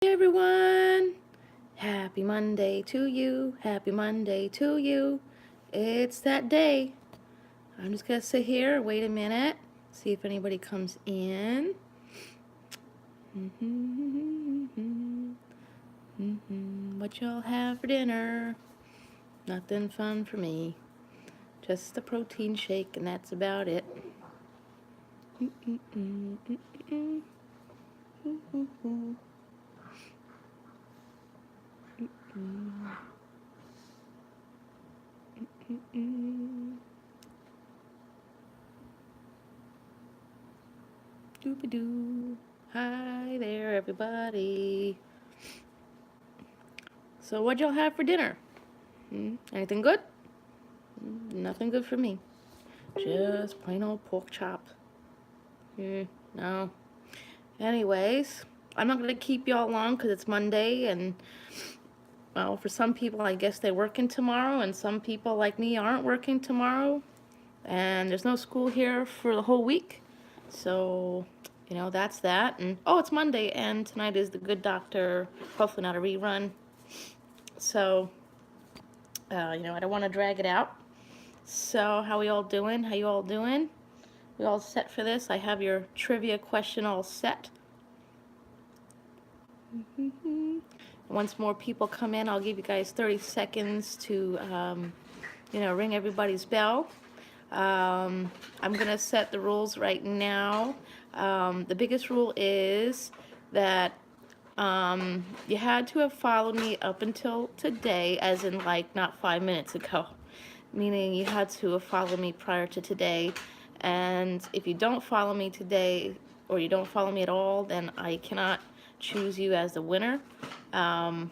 Hey everyone, happy Monday to you, happy Monday to you. It's that day. I'm just gonna sit here, wait a minute, see if anybody comes in. What y'all have for dinner? Nothing fun for me. Just a protein shake and that's about it. Doobie-doo. Hi there, everybody. So what y'all have for dinner? Anything good? Nothing good for me. Just plain old pork chop. No. Anyways, I'm not going to keep y'all long because it's Monday and, well, for some people, I guess they're working tomorrow, and some people like me aren't working tomorrow. And there's no school here for the whole week. So, that's that. And, oh, it's Monday, and tonight is The Good Doctor. Hopefully not a rerun. So, I don't want to drag it out. So, how we all doing? How you all doing? We all set for this? I have your trivia question all set. Once more people come in, I'll give you guys 30 seconds to, ring everybody's bell. I'm going to set the rules right now. The biggest rule is that you had to have followed me up until today, as in like not 5 minutes ago. Meaning you had to have followed me prior to today. And if you don't follow me today, or you don't follow me at all, then I cannot choose you as the winner. But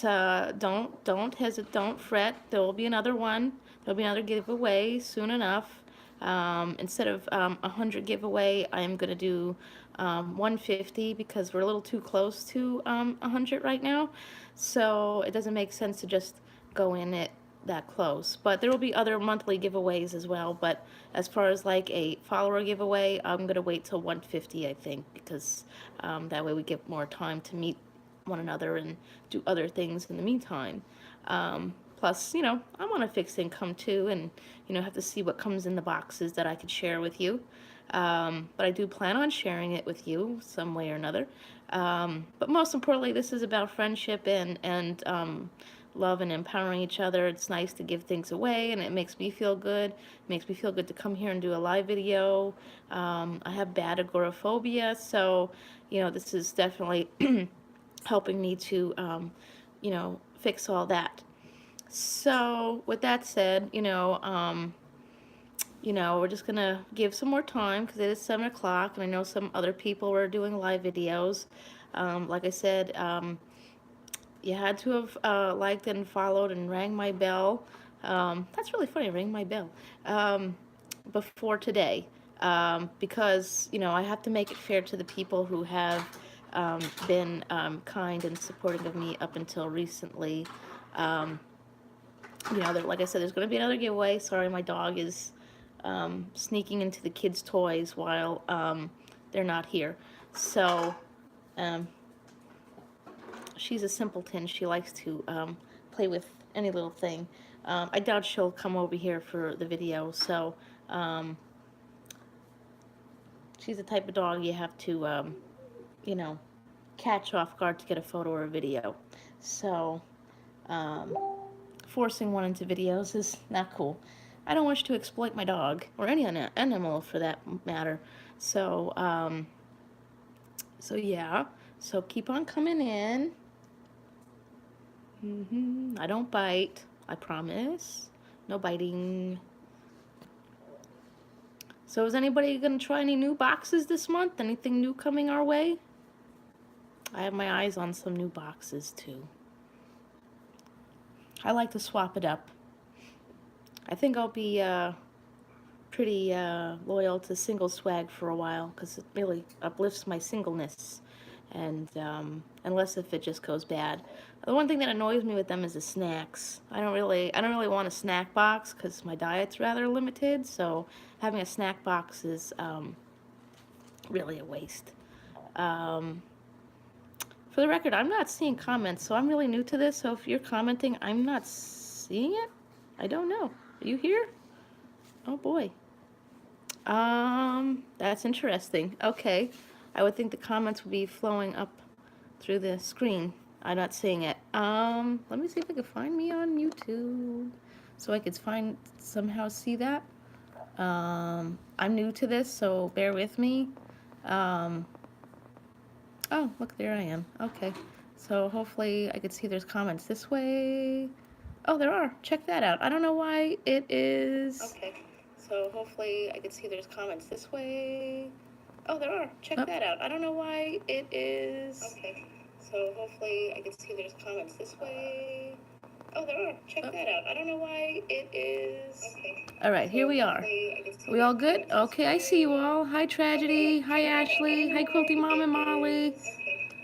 don't hesitate, don't fret. There will be another one. There'll be another giveaway soon enough. Instead of 100 giveaway, I am going to do 150 because we're a little too close to 100 right now. So it doesn't make sense to just go in it that close. But there will be other monthly giveaways as well. But as far as like a follower giveaway, I'm going to wait till 150, I think, because that way we get more time to meet one another and do other things in the meantime. Plus, I want a fixed income too, and have to see what comes in the boxes that I could share with you. But I do plan on sharing it with you some way or another. But most importantly, this is about friendship and love and empowering each other. It's nice to give things away, and it makes me feel good. It makes me feel good to come here and do a live video. I have bad agoraphobia, so this is definitely helping me to, fix all that. So with that said, we're just gonna give some more time because it is 7 o'clock, and I know some other people were doing live videos. Like I said, you had to have liked and followed and rang my bell. That's really funny, ring my bell, before today, because I have to make it fair to the people who have been kind and supportive of me up until recently. Like I said, there's going to be another giveaway. Sorry, my dog is sneaking into the kids' toys while they're not here. So, she's a simpleton. She likes to play with any little thing. I doubt she'll come over here for the video, so she's the type of dog you have to, catch off guard to get a photo or a video. So, forcing one into videos is not cool. I don't wish to exploit my dog, or any animal for that matter. So, yeah. So keep on coming in. I don't bite, I promise. No biting. So is anybody gonna try any new boxes this month? Anything new coming our way? I have my eyes on some new boxes too. I like to swap it up. I think I'll be pretty loyal to single swag for a while because it really uplifts my singleness, and unless if it just goes bad. The one thing that annoys me with them is the snacks. I don't really want a snack box because my diet's rather limited, so having a snack box is really a waste. Um, for the record, I'm not seeing comments, so I'm really new to this. So if you're commenting, I'm not seeing it. I don't know. Are you here? Oh boy. That's interesting. Okay. I would think the comments would be flowing up through the screen. I'm not seeing it. Let me see if I can find me on YouTube so I could somehow see that. I'm new to this, so bear with me. Um, oh, look, there I am. Okay. So hopefully I could see there's comments this way. Oh, there are. Check that out. I don't know why it is. Okay. So hopefully I could see there's comments this way. Oh, there are. Check that out. I don't know why it is. Okay. So hopefully I could see there's comments this way. Oh, there are. Check that out. I don't know why it is. Okay. All right, here we are. We all good? Okay, I see you all. Hi, Tragedy. Hi, Ashley. Hi, Quilty Mom and Molly.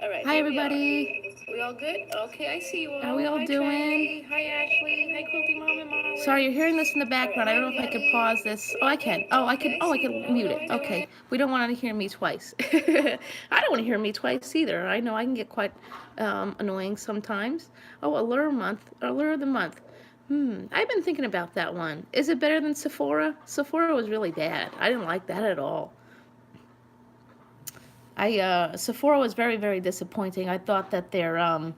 All right. Hi, everybody. We all good? Okay, I see you all. How are we all doing? Hi, Ashley. Hi, Quilty Mom and Molly. Sorry, you're hearing this in the background. I don't know if I can pause this. Oh, I can. Oh, I can. Oh, I can mute it. Okay. We don't want to hear me twice. I don't want to hear me twice either. I know I can get quite annoying sometimes. Oh, allure of the month. I've been thinking about that one. Is it better than Sephora? Sephora was really bad. I didn't like that at all. Sephora was very, very disappointing. I thought that their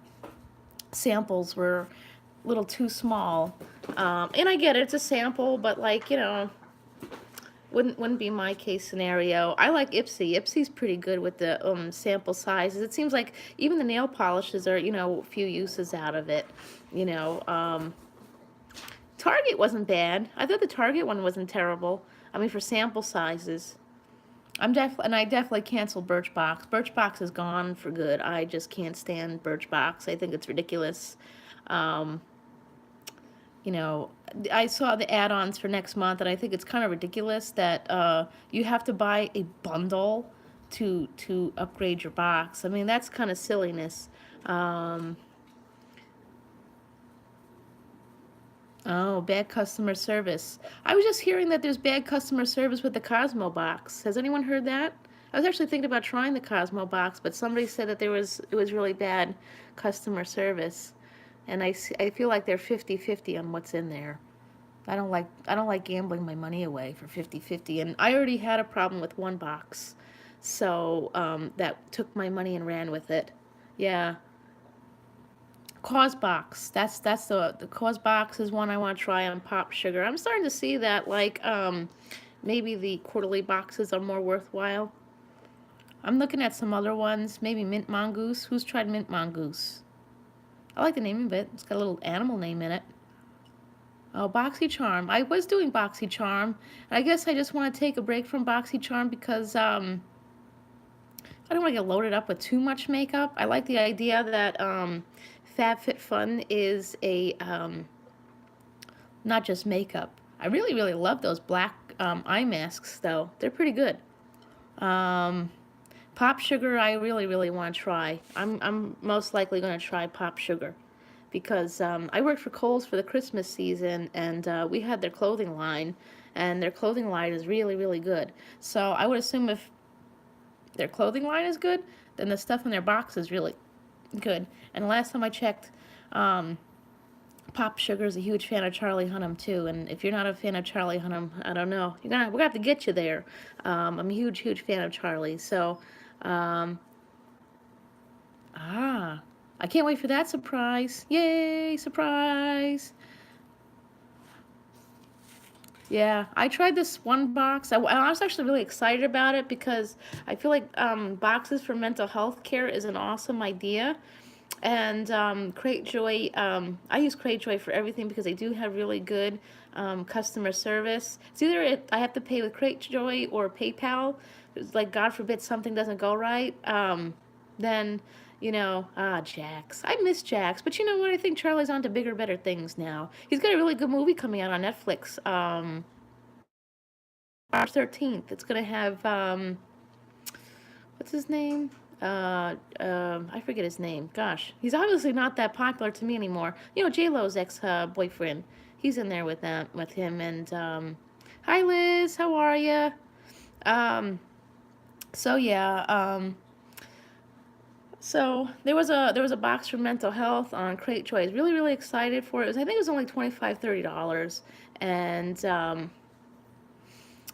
samples were a little too small. And I get it, it's a sample, but like, wouldn't be my case scenario. I like Ipsy. Ipsy's pretty good with the sample sizes. It seems like even the nail polishes are, a few uses out of it. Target wasn't bad. I thought the Target one wasn't terrible. I mean, for sample sizes. I definitely canceled Birchbox. Birchbox is gone for good. I just can't stand Birchbox. I think it's ridiculous. Um, I saw the add-ons for next month, and I think it's kind of ridiculous that you have to buy a bundle to upgrade your box. I mean, that's kind of silliness. Oh, bad customer service. I was just hearing that there's bad customer service with the Cosmo box. Has anyone heard that? I was actually thinking about trying the Cosmo box, but somebody said that it was really bad customer service. And I feel like they're 50-50 on what's in there. I don't like gambling my money away for 50-50. And I already had a problem with one box. So that took my money and ran with it. Yeah. Cause box. That's the cause box is one I want to try on Pop Sugar. I'm starting to see that like maybe the quarterly boxes are more worthwhile. I'm looking at some other ones, maybe Mint Mongoose. Who's tried Mint Mongoose? I like the name of it. It's got a little animal name in it. Oh, BoxyCharm. I was doing BoxyCharm. I guess I just want to take a break from BoxyCharm because I don't want to get loaded up with too much makeup. I like the idea that FabFitFun is a not just makeup. I really, really love those black eye masks, though. They're pretty good. Pop Sugar, I really, really want to try. I'm most likely going to try Pop Sugar because I worked for Kohl's for the Christmas season, and we had their clothing line, and their clothing line is really, really good. So I would assume if their clothing line is good, then the stuff in their box is really good. And last time I checked, Pop Sugar is a huge fan of Charlie Hunnam too. And if you're not a fan of Charlie Hunnam, I don't know. We're gonna have to get you there. I'm a huge, huge fan of Charlie. So, I can't wait for that surprise. Yay, surprise! Yeah, I tried this one box. I was actually really excited about it because I feel like boxes for mental health care is an awesome idea. And Cratejoy, I use Cratejoy for everything because they do have really good customer service. It's either I have to pay with Cratejoy or PayPal. It's like, God forbid something doesn't go right. Then, Jax. I miss Jax. But you know what? I think Charlie's on to bigger, better things now. He's got a really good movie coming out on Netflix. March 13th. It's going to have, what's his name? I forget his name. Gosh, he's obviously not that popular to me anymore. J-Lo's ex-boyfriend. He's in there with him. And hi, Liz. How are you? So yeah. So there was a box for mental health on Crate Joy. I was really really excited for it. I think it was only $25-30, and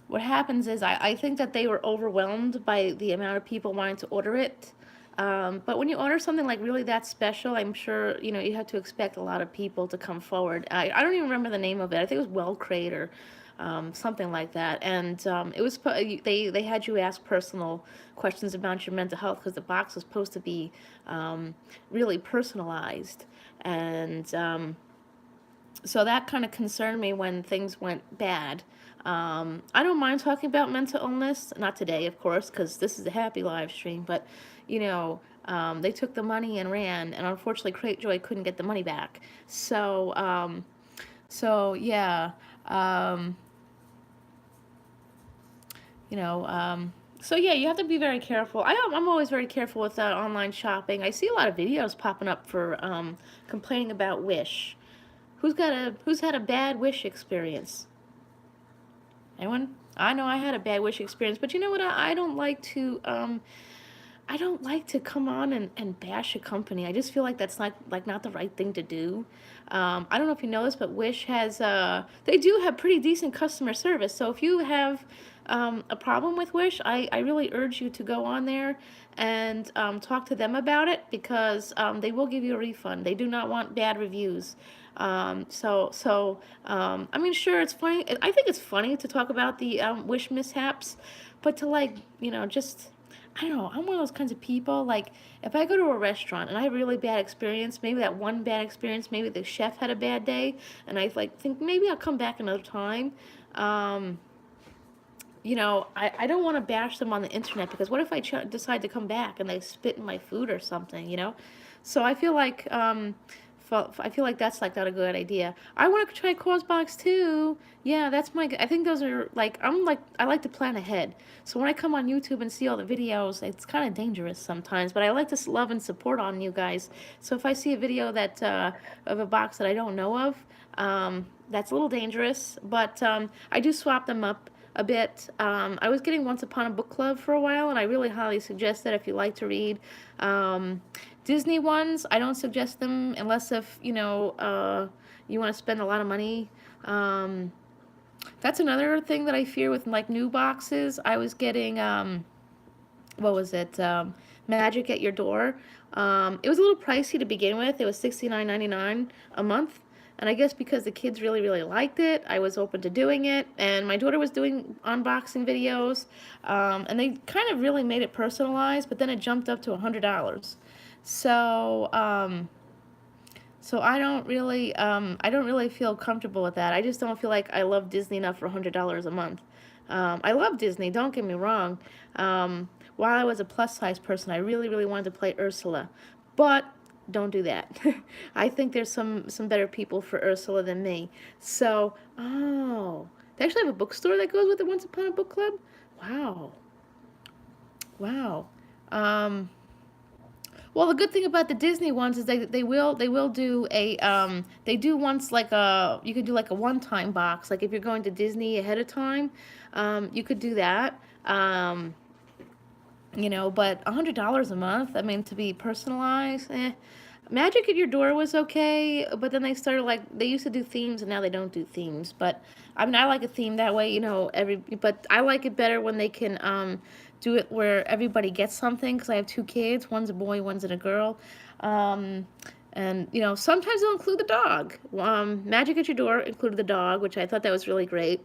what happens is I think that they were overwhelmed by the amount of people wanting to order it. But when you order something like really that special, I'm sure you have to expect a lot of people to come forward. I don't even remember the name of it. I think it was Well Crate or something like that. And it was they had you ask personal questions about your mental health because the box was supposed to be really personalized. And so that kind of concerned me when things went bad. I don't mind talking about mental illness, not today, of course, because this is a happy live stream, but they took the money and ran, and unfortunately, Crate Joy couldn't get the money back. So yeah, um, you know, so yeah, you have to be very careful. I'm always very careful with online shopping. I see a lot of videos popping up for complaining about Wish. Who's had a bad Wish experience? Anyone? I know I had a bad Wish experience, but you know what? I don't like to come on and bash a company. I just feel like that's not the right thing to do. I don't know if you know this, but Wish has they do have pretty decent customer service. So if you have a problem with Wish, I really urge you to go on there and talk to them about it because they will give you a refund. They do not want bad reviews. I mean, sure, it's funny. I think it's funny to talk about the Wish mishaps, but to just I don't know. I'm one of those kinds of people. Like, if I go to a restaurant and I have a really bad experience, maybe that one bad experience, maybe the chef had a bad day, and I think maybe I'll come back another time. Um, I don't want to bash them on the internet because what if I decide to come back and they spit in my food or something? So I feel like that's like not a good idea. I want to try Box too. Yeah, that's I think those are like I like to plan ahead. So when I come on YouTube and see all the videos, it's kind of dangerous sometimes. But I like to love and support on you guys. So if I see a video that of a box that I don't know of, that's a little dangerous. But I do swap them up a bit. I was getting Once Upon a Book Club for a while, and I really highly suggest that if you like to read. Disney ones, I don't suggest them unless if, you want to spend a lot of money. That's another thing that I fear with like new boxes. I was getting, what was it? Magic at Your Door. It was a little pricey to begin with. It was $69.99 a month. And I guess because the kids really, really liked it, I was open to doing it. And my daughter was doing unboxing videos. And they kind of really made it personalized, but then it jumped up to $100. So, so I don't really feel comfortable with that. I just don't feel like I love Disney enough for $100 a month. I love Disney, don't get me wrong. While I was a plus size person, I really, really wanted to play Ursula, but don't do that. I think there's some better people for Ursula than me. So, oh, they actually have a bookstore that goes with the Once Upon a Book Club. Wow, wow. Well, the good thing about the Disney ones is they will do they do once like you could do like a one-time box, like if you're going to Disney ahead of time, you could do that. But $100 a month, I mean, to be personalized, Magic at Your Door was okay, but then they started they used to do themes and now they don't do themes. But I mean, I like a theme that way, but I like it better when they can do it where everybody gets something because I have two kids, one's a boy, one's a girl. And sometimes they'll include the dog. Magic at Your Door included the dog, which I thought that was really great.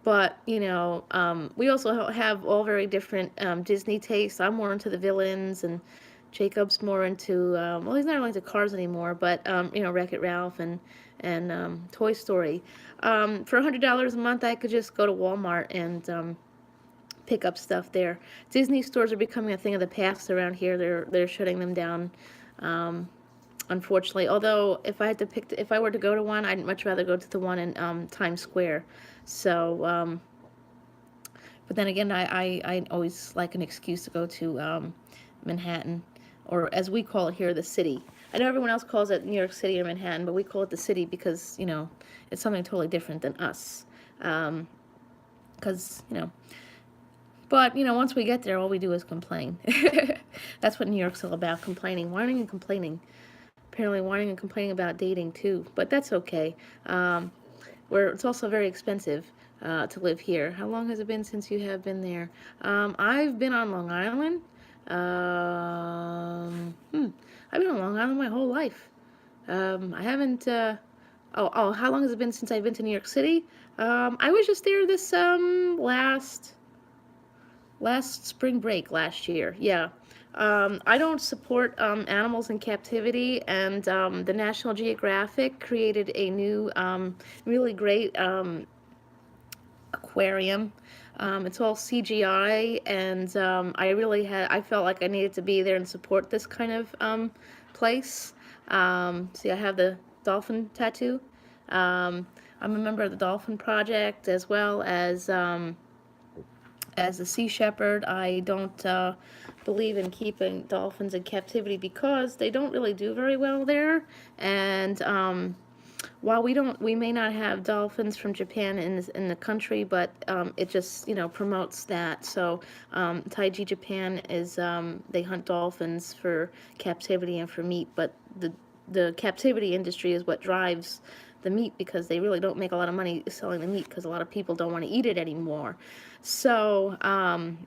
But, we also have all very different Disney tastes. I'm more into the villains, and Jacob's more into, well, he's not really into cars anymore, but, Wreck-It Ralph and Toy Story. For $100 a month, I could just go to Walmart and pick up stuff there. Disney stores are becoming a thing of the past around here. They're shutting them down, unfortunately. Although, if I were to go to one, I'd much rather go to the one in Times Square. So, but then again, I always like an excuse to go to Manhattan, or as we call it here, the city. I know everyone else calls it New York City or Manhattan, but we call it the city because, it's something totally different than us. Because, But, once we get there, all we do is complain. That's what New York's all about, complaining, whining and complaining. Apparently whining and complaining about dating, too. But that's okay. Where it's also very expensive to live here. How long has it been since you have been there? I've been on Long Island. I've been on Long Island my whole life. I haven't. How long has it been since I've been to New York City? I was just there this last spring break last year. Yeah. I don't support animals in captivity, and the National Geographic created a new, really great aquarium. It's all CGI, and I felt like I needed to be there and support this kind of place. See, I have the dolphin tattoo. I'm a member of the Dolphin Project, as a sea shepherd. I don't believe in keeping dolphins in captivity because they don't really do very well there. And while we may not have dolphins from Japan in the country, but it just promotes that. So Taiji Japan is they hunt dolphins for captivity and for meat, but the captivity industry is what drives the meat, because they really don't make a lot of money selling the meat because a lot of people don't want to eat it anymore. So, and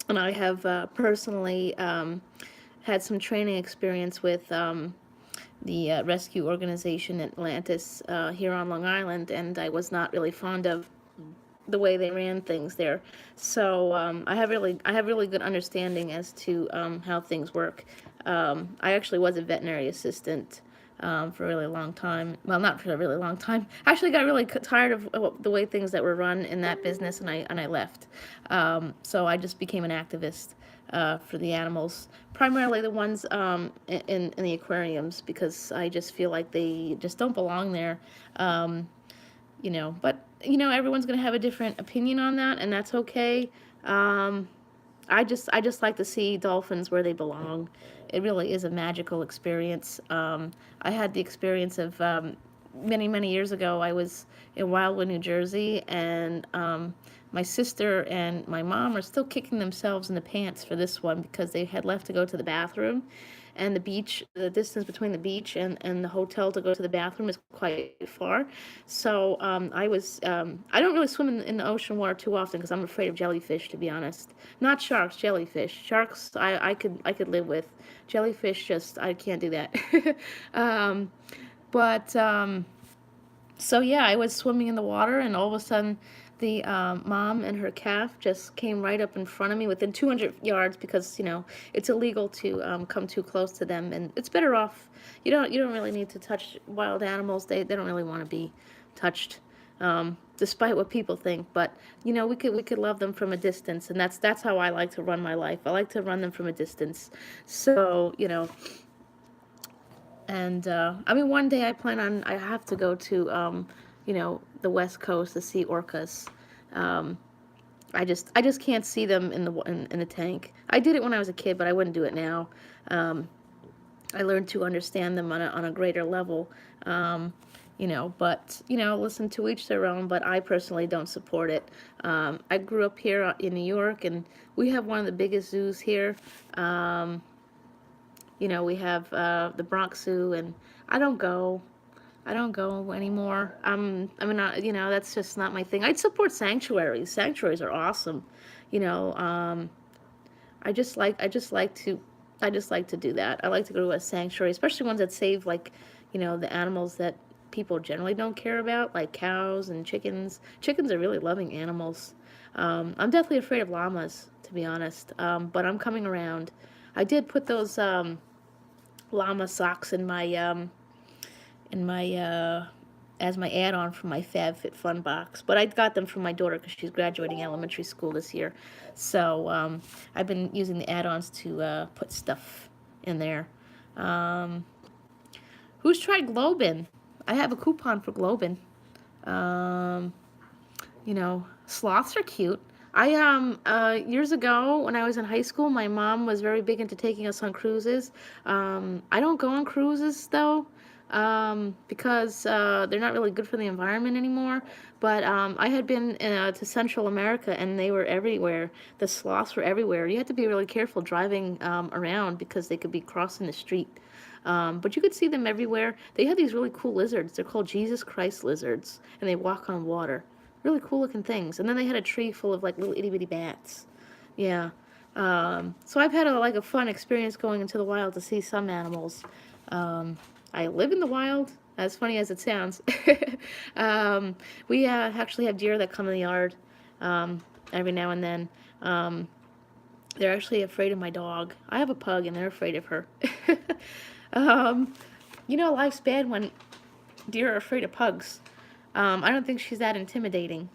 I have personally had some training experience with the rescue organization Atlantis here on Long Island, and I was not really fond of the way they ran things there. So I have really good understanding as to how things work. I actually was a veterinary assistant for a really long time. Well, not for a really long time. I actually got really tired of the way things that were run in that business, and I left. So I just became an activist for the animals, primarily the ones in the aquariums, because I just feel like they just don't belong there. But everyone's gonna have a different opinion on that, and that's okay. I just like to see dolphins where they belong. It really is a magical experience. I had the experience of many years ago. I was in Wildwood, New Jersey, and my sister and my mom are still kicking themselves in the pants for this one, because they had left to go to the bathroom, and the distance between the beach and the hotel to go to the bathroom is quite far. So I don't really swim in the ocean water too often because I'm afraid of jellyfish, to be honest. Not sharks, jellyfish. Sharks, I could live with. Jellyfish, just, I can't do that. um, but so yeah, I was swimming in the water, and all of a sudden, the mom and her calf just came right up in front of me within 200 yards, because it's illegal to come too close to them, and it's better off. You don't really need to touch wild animals. They don't really want to be touched, despite what people think. But we could love them from a distance, and that's how I like to run my life. I like to run them from a distance. So and I mean, one day I have to go to the West Coast to see orcas. I just can't see them in the tank. I did it when I was a kid, but I wouldn't do it now. I learned to understand them on a greater level. But listen, to each their own. But I personally don't support it. I grew up here in New York, and we have one of the biggest zoos here. We have the Bronx Zoo, and I don't go. I don't go anymore. That's just not my thing. I'd support sanctuaries. Sanctuaries are awesome. You know, I just like to do that. I like to go to a sanctuary, especially ones that save the animals that people generally don't care about, like cows and chickens. Chickens are really loving animals. I'm definitely afraid of llamas, to be honest. But I'm coming around. I did put those llama socks in my as my add-on for my FabFitFun box. But I got them from my daughter because she's graduating elementary school this year. So I've been using the add-ons to put stuff in there. Who's tried Globin? I have a coupon for Globin. Sloths are cute. Years ago when I was in high school, my mom was very big into taking us on cruises. I don't go on cruises though. because they're not really good for the environment anymore. But I had been to Central America, and they were everywhere. The sloths were everywhere. You had to be really careful driving around because they could be crossing the street. But you could see them everywhere. They had these really cool lizards. They're called Jesus Christ lizards, and they walk on water. Really cool looking things. And then they had a tree full of like little itty bitty bats. Yeah. So I've had a fun experience going into the wild to see some animals. I live in the wild, as funny as it sounds. um, we actually have deer that come in the yard every now and then. They're actually afraid of my dog. I have a pug, and they're afraid of her. um, life's bad when deer are afraid of pugs. I don't think she's that intimidating,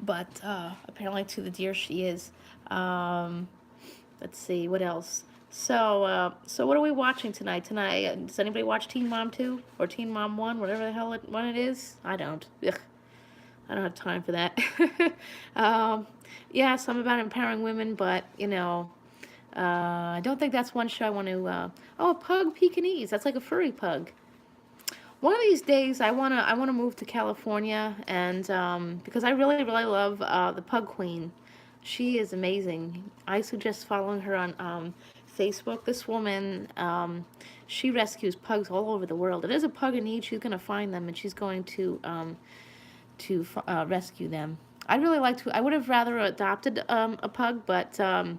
but apparently to the deer she is. Let's see, what else? So what are we watching tonight? Does anybody watch Teen Mom 2 or Teen Mom 1, whatever the hell one it is? I don't. Ugh, I don't have time for that. Yeah, some about empowering women, but I don't think that's one show I want to. Oh, a pug Pekingese. That's like a furry pug. One of these days, I wanna move to California, and because I really really love the Pug Queen. She is amazing. I suggest following her on Facebook. This woman, she rescues pugs all over the world. If there's a pug in need, she's gonna find them, and she's going to rescue them. I'd really like to. I would have rather adopted a pug, but I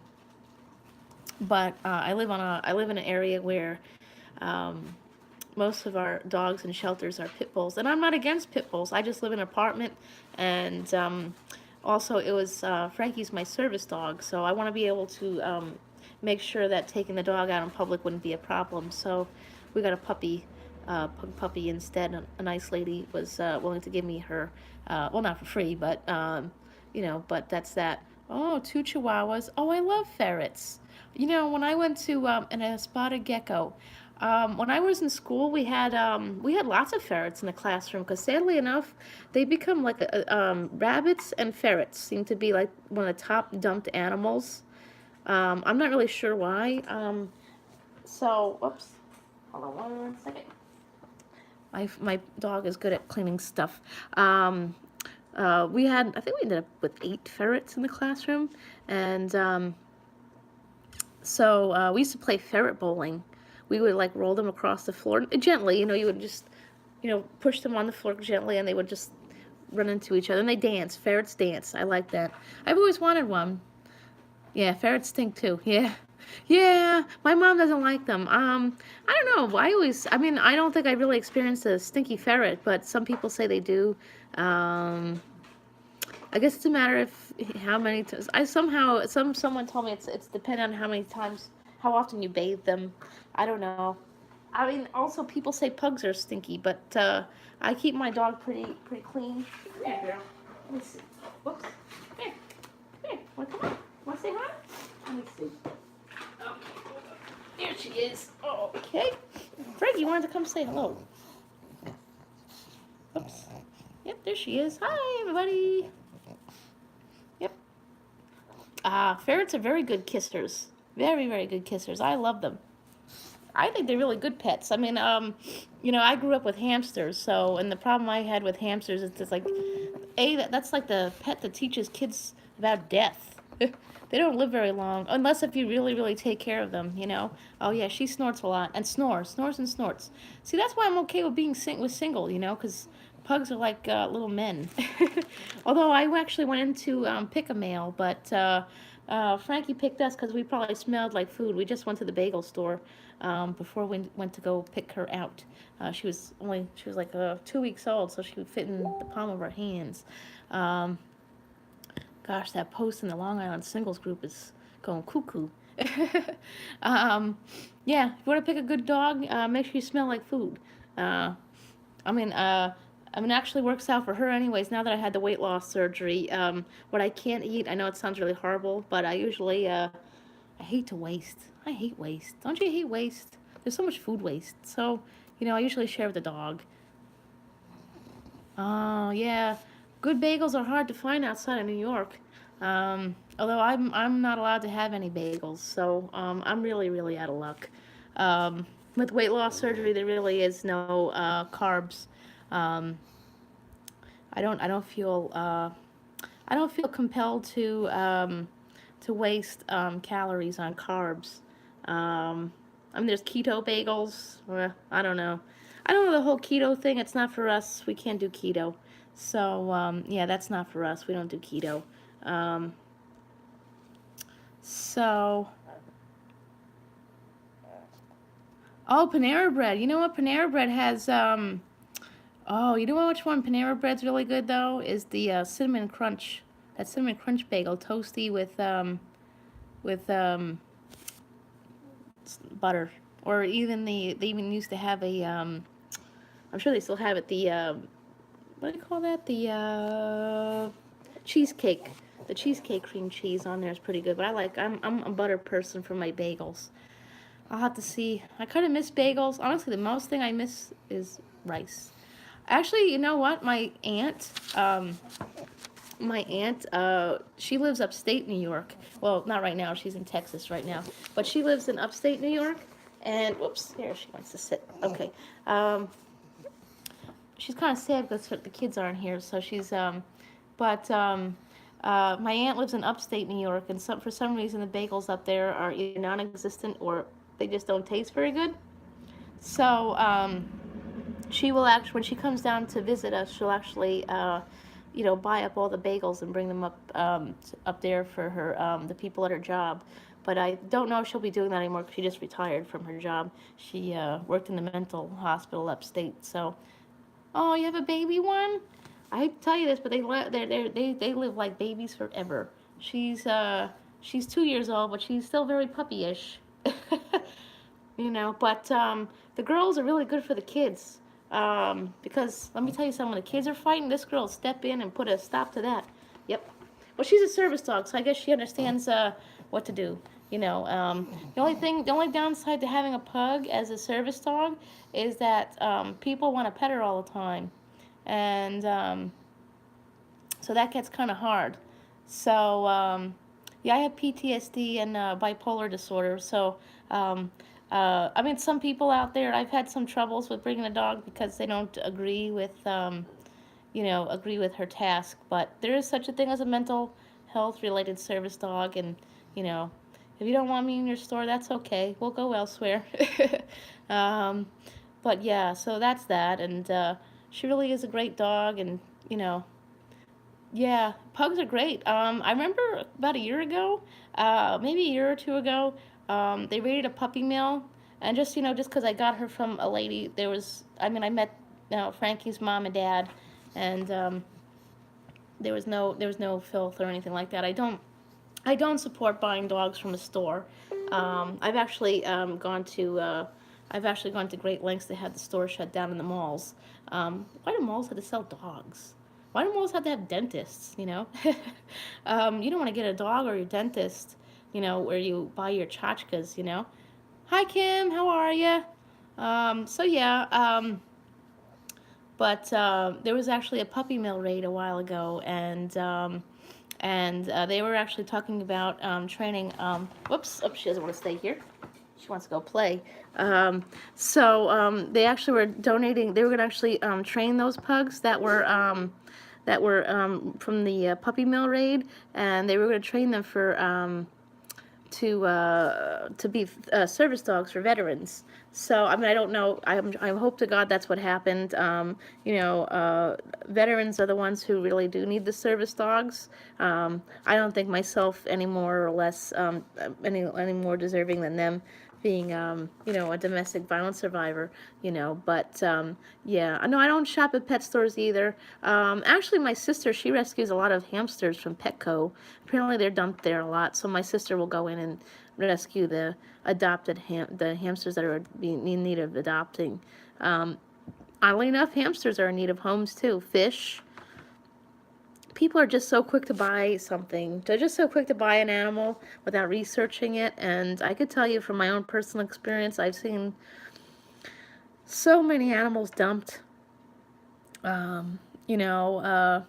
live in an area where um, most of our dogs and shelters are pit bulls, and I'm not against pit bulls. I just live in an apartment, and also it was Frankie's my service dog, so I want to be able to make sure that taking the dog out in public wouldn't be a problem. So we got a puppy, pug puppy instead. A nice lady was willing to give me her, well, not for free, but but that's that. Oh, two chihuahuas. Oh, I love ferrets. When I went to and a spotted gecko. When I was in school, we had lots of ferrets in the classroom because sadly enough, they become like rabbits and ferrets seem to be like one of the top dumped animals. I'm not really sure why. Whoops, hold on 1 second. My dog is good at cleaning stuff. I think we ended up with 8 ferrets in the classroom, and we used to play ferret bowling. We would like roll them across the floor gently. You would just, push them on the floor gently, and they would just run into each other. And they dance. Ferrets dance. I like that. I've always wanted one. Yeah, ferrets stink too. Yeah. Yeah, my mom doesn't like them. I don't know. I don't think I really experienced a stinky ferret, but some people say they do. I guess it's a matter of how many times. Someone told me it's dependent on how many times, how often you bathe them. I don't know. Also people say pugs are stinky, but I keep my dog pretty clean. Come here, girl. Let me see. Whoops. Come here. Come here. Want to come on? Want to say hi? Let me see. Okay. There she is. Oh, okay. Frankie wanted to come say hello. Oops. Yep, there she is. Hi, everybody. Yep. Ferrets are very good kissers. Very, very good kissers. I love them. I think they're really good pets. I grew up with hamsters, and the problem I had with hamsters is just like, that's like the pet that teaches kids about death. They don't live very long, unless if you really, really take care of them. Oh yeah, she snorts a lot, and snores and snorts. See, that's why I'm okay with being single, because pugs are like little men. Although I actually went in to pick a male, but Frankie picked us because we probably smelled like food. We just went to the bagel store before we went to go pick her out. She was like 2 weeks old, so she would fit in the palm of our hands. Gosh, that post in the Long Island singles group is going cuckoo. Yeah, if you want to pick a good dog, make sure you smell like food. It actually works out for her anyways. Now that I had the weight loss surgery, what I can't eat, I know it sounds really horrible, but I usually, I hate to waste. I hate waste. Don't you hate waste? There's so much food waste. So, I usually share with the dog. Oh, yeah. Good bagels are hard to find outside of New York. Although I'm not allowed to have any bagels, so I'm really really out of luck. with weight loss surgery, there really is no carbs. Um, I don't feel compelled to waste calories on carbs. I mean, there's keto bagels. I don't know. I don't know the whole keto thing. It's not for us. We can't do keto. So yeah, that's not for us. We don't do keto. Um, so oh, Panera Bread. You know what? Panera Bread has oh, you know which one Panera Bread's really good though is the cinnamon crunch. That cinnamon crunch bagel, toasty with butter, or even they even used to have a I'm sure they still have it, the what do you call that, the cheesecake. The cheesecake cream cheese on there is pretty good, but I'm a butter person for my bagels. I'll have to see. I kind of miss bagels. Honestly, the most thing I miss is rice. Actually, you know what? My aunt, she lives upstate New York. Well, not right now. She's in Texas right now, but she lives in upstate New York. And whoops, here she wants to sit. Okay, um, she's kind of sad because the kids aren't here. So but my aunt lives in upstate New York, and for some reason the bagels up there are either non-existent or they just don't taste very good. So she will actually, when she comes down to visit us, she'll actually, buy up all the bagels and bring them up there for her, the people at her job. But I don't know if she'll be doing that anymore because she just retired from her job. She worked in the mental hospital upstate. So, oh, you have a baby one? I hate to tell you this, but they live like babies forever. She's 2 years old, but she's still very puppyish. But the girls are really good for the kids. Because let me tell you something, when the kids are fighting, this girl will step in and put a stop to that. Yep. Well, she's a service dog, so I guess she understands what to do. The only downside to having a pug as a service dog is that people want to pet her all the time, and so that gets kind of hard. So yeah, I have PTSD and bipolar disorder. So I mean, some people out there, I've had some troubles with bringing a dog because they don't agree with her task. But there is such a thing as a mental health related service dog, and you know, if you don't want me in your store, that's okay. We'll go elsewhere. um, but yeah, so that's that, and she really is a great dog, and you know, yeah, pugs are great. I remember about a year ago, maybe a year or two ago, they raided a puppy mill, and just because I got her from a lady, I met, Frankie's mom and dad, and there was no filth or anything like that. I don't support buying dogs from a store. I've actually gone to great lengths to have the store shut down in the malls. Why do malls have to sell dogs? Why do malls have to have dentists? You don't want to get a dog or your dentist. Where you buy your tchotchkes. Hi Kim, how are you? So yeah. But there was actually a puppy mill raid a while ago, and they were actually talking about training. Whoops! Oh, she doesn't want to stay here. She wants to go play. So they actually were donating. They were going to actually train those pugs that were from the puppy mill raid, and they were going to train them to be service dogs for veterans. So I mean, I don't know. I hope to God that's what happened. Veterans are the ones who really do need the service dogs. I don't think myself any more or less any more deserving than them, being a domestic violence survivor. But yeah, no, I don't shop at pet stores either. Actually, my sister, she rescues a lot of hamsters from Petco. Apparently they're dumped there a lot, so my sister will go in and rescue the the hamsters that are in need of adopting. Oddly enough, hamsters are in need of homes too. Fish. People are just so quick to buy something. They're just so quick to buy an animal without researching it. And I could tell you from my own personal experience, I've seen so many animals dumped. Um, you know, uh,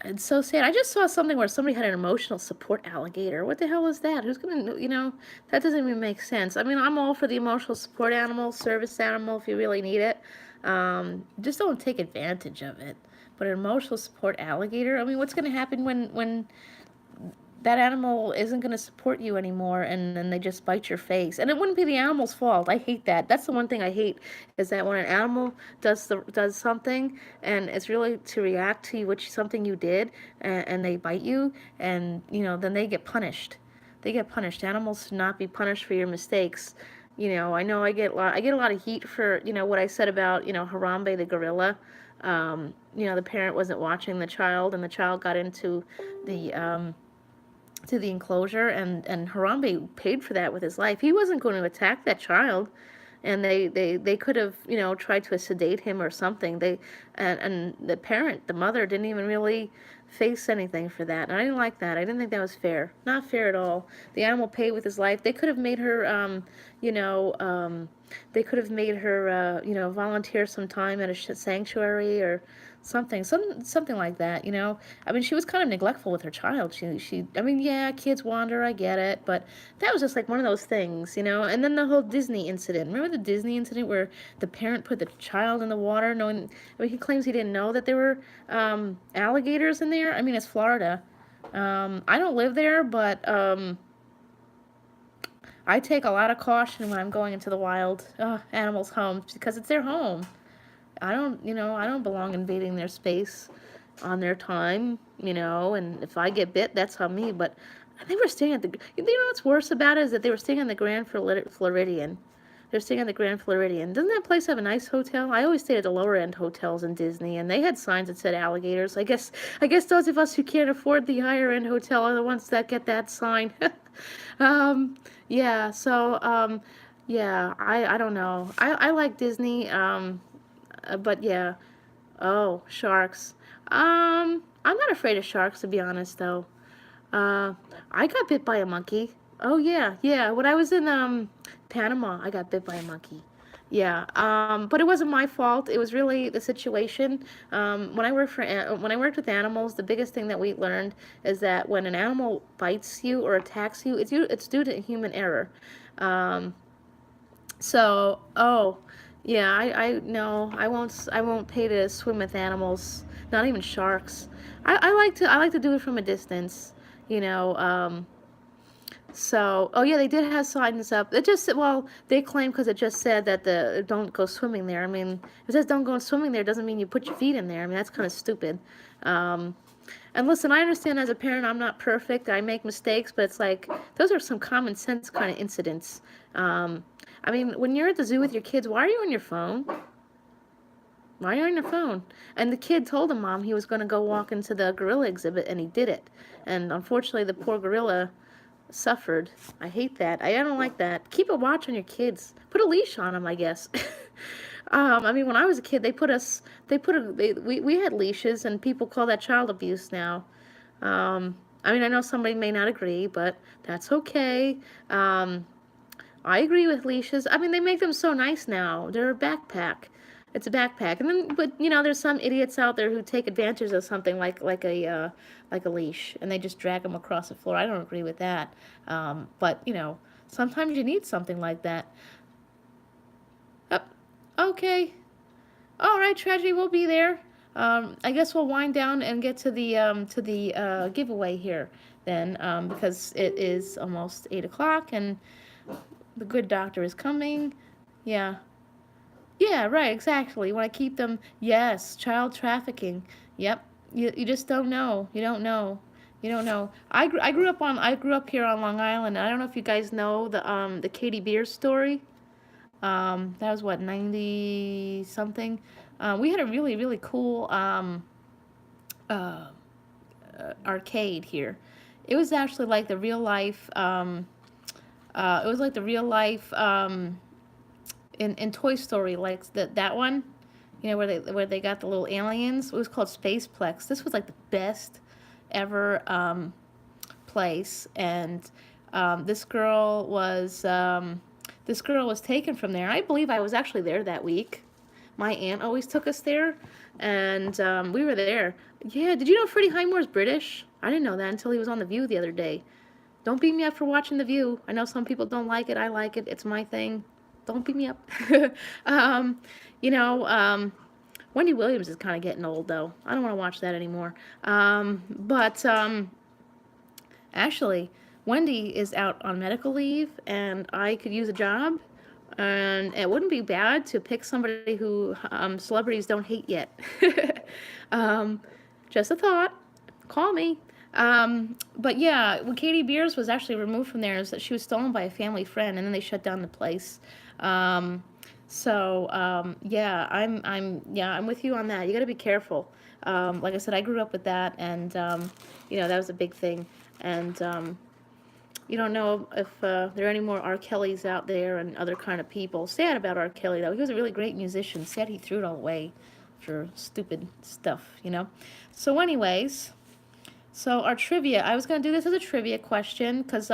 It's so sad. I just saw something where somebody had an emotional support alligator. What the hell is that? Who's gonna, that doesn't even make sense. I mean, I'm all for the emotional support animal, service animal if you really need it. Just don't take advantage of it. But an emotional support alligator, I mean, what's gonna happen when that animal isn't going to support you anymore and then they just bite your face, and it wouldn't be the animal's fault. I hate that. That's the one thing I hate, is that when an animal does something and it's really to react to which something you did, and they bite you, and then they get punished. They get punished. Animals should not be punished for your mistakes. I know I get a lot of heat for what I said about Harambe the gorilla. The parent wasn't watching the child, and the child got into the enclosure, and Harambe paid for that with his life. He wasn't going to attack that child, and they could have tried to sedate him or something. And the parent, the mother, didn't even really face anything for that, and I didn't like that. I didn't think that was fair. Not fair at all. The animal paid with his life. They could have made her you know they could have made her volunteer some time at a sanctuary or something like that. I mean, she was kind of neglectful with her child. I mean, yeah, kids wander, I get it, but that was just like one of those things. And then the whole Disney incident. Remember the Disney incident where the parent put the child in the water, knowing, I mean, he claims he didn't know that there were alligators in there. I mean, it's Florida. I don't live there, but I take a lot of caution when I'm going into the wild animals' homes, because it's their home. I don't belong invading their space on their time, and if I get bit, that's on me. But they were staying at what's worse about it is that they were staying on the Grand Floridian. They're staying on the Grand Floridian. Doesn't that place have a nice hotel? I always stayed at the lower end hotels in Disney, and they had signs that said alligators. I guess those of us who can't afford the higher end hotel are the ones that get that sign. Yeah, so yeah, I don't know. I like Disney. But yeah. Oh, sharks. I'm not afraid of sharks, to be honest, though. Uh, I got bit by a monkey. Oh yeah, yeah. When I was in Panama, I got bit by a monkey. Yeah. But it wasn't my fault. It was really the situation. When I worked with animals, the biggest thing that we learned is that when an animal bites you or attacks you, it's due to human error. Um, oh, yeah, I no, I won't pay to swim with animals, not even sharks. I like to do it from a distance, you know. Oh yeah, they did have signs up. They claim because it just said that the don't go swimming there. I mean, if it says don't go swimming there, doesn't mean you put your feet in there. I mean, that's kind of stupid. Um, and listen, I understand as a parent, I'm not perfect. I make mistakes, but it's like those are some common sense kind of incidents. I mean, when you're at the zoo with your kids, why are you on your phone? Why are you on your phone? And the kid told him, Mom, he was going to go walk into the gorilla exhibit, and he did it. And unfortunately, the poor gorilla suffered. I hate that. I don't like that. Keep a watch on your kids. Put a leash on them, I guess. I mean, when I was a kid, we had leashes, and people call that child abuse now. I mean, I know somebody may not agree, but that's okay. I agree with leashes. I mean, they make them so nice now. They're a backpack. It's a backpack, and then, but there's some idiots out there who take advantage of something like a leash, and they just drag them across the floor. I don't agree with that. But sometimes you need something like that. Yep. Okay. All right, Tragedy, we'll be there. I guess we'll wind down and get to the giveaway here then, because it is almost 8 o'clock, and the good doctor is coming. Yeah. Yeah, right, exactly. You want to keep them, yes, child trafficking. Yep. You just don't know. You don't know. You don't know. I grew up here on Long Island. I don't know if you guys know the Katie Beers story. That was what, 90 something. We had a really really cool uh, arcade here. It was actually like the real life it was like the real life in Toy Story, like that one, where they got the little aliens. It was called Spaceplex. This was like the best ever place, and this girl was taken from there. I believe I was actually there that week. My aunt always took us there and we were there. Yeah, did you know Freddie Highmore's British? I didn't know that until he was on The View the other day. Don't beat me up for watching The View. I know some people don't like it. I like it. It's my thing. Don't beat me up. um, you know, Wendy Williams is kind of getting old, though. I don't want to watch that anymore. But actually, Wendy is out on medical leave, and I could use a job. And it wouldn't be bad to pick somebody who celebrities don't hate yet. um, just a thought. Call me. But yeah, when Katie Beers was actually removed from there, is that she was stolen by a family friend, and then they shut down the place. Um, yeah, I'm with you on that. You got to be careful. Like I said, I grew up with that, and that was a big thing. And you don't know if there are any more R. Kellys out there and other kind of people. Sad about R. Kelly, though. He was a really great musician. Sad he threw it all away for stupid stuff. So anyways, so our trivia, I was going to do this as a trivia question because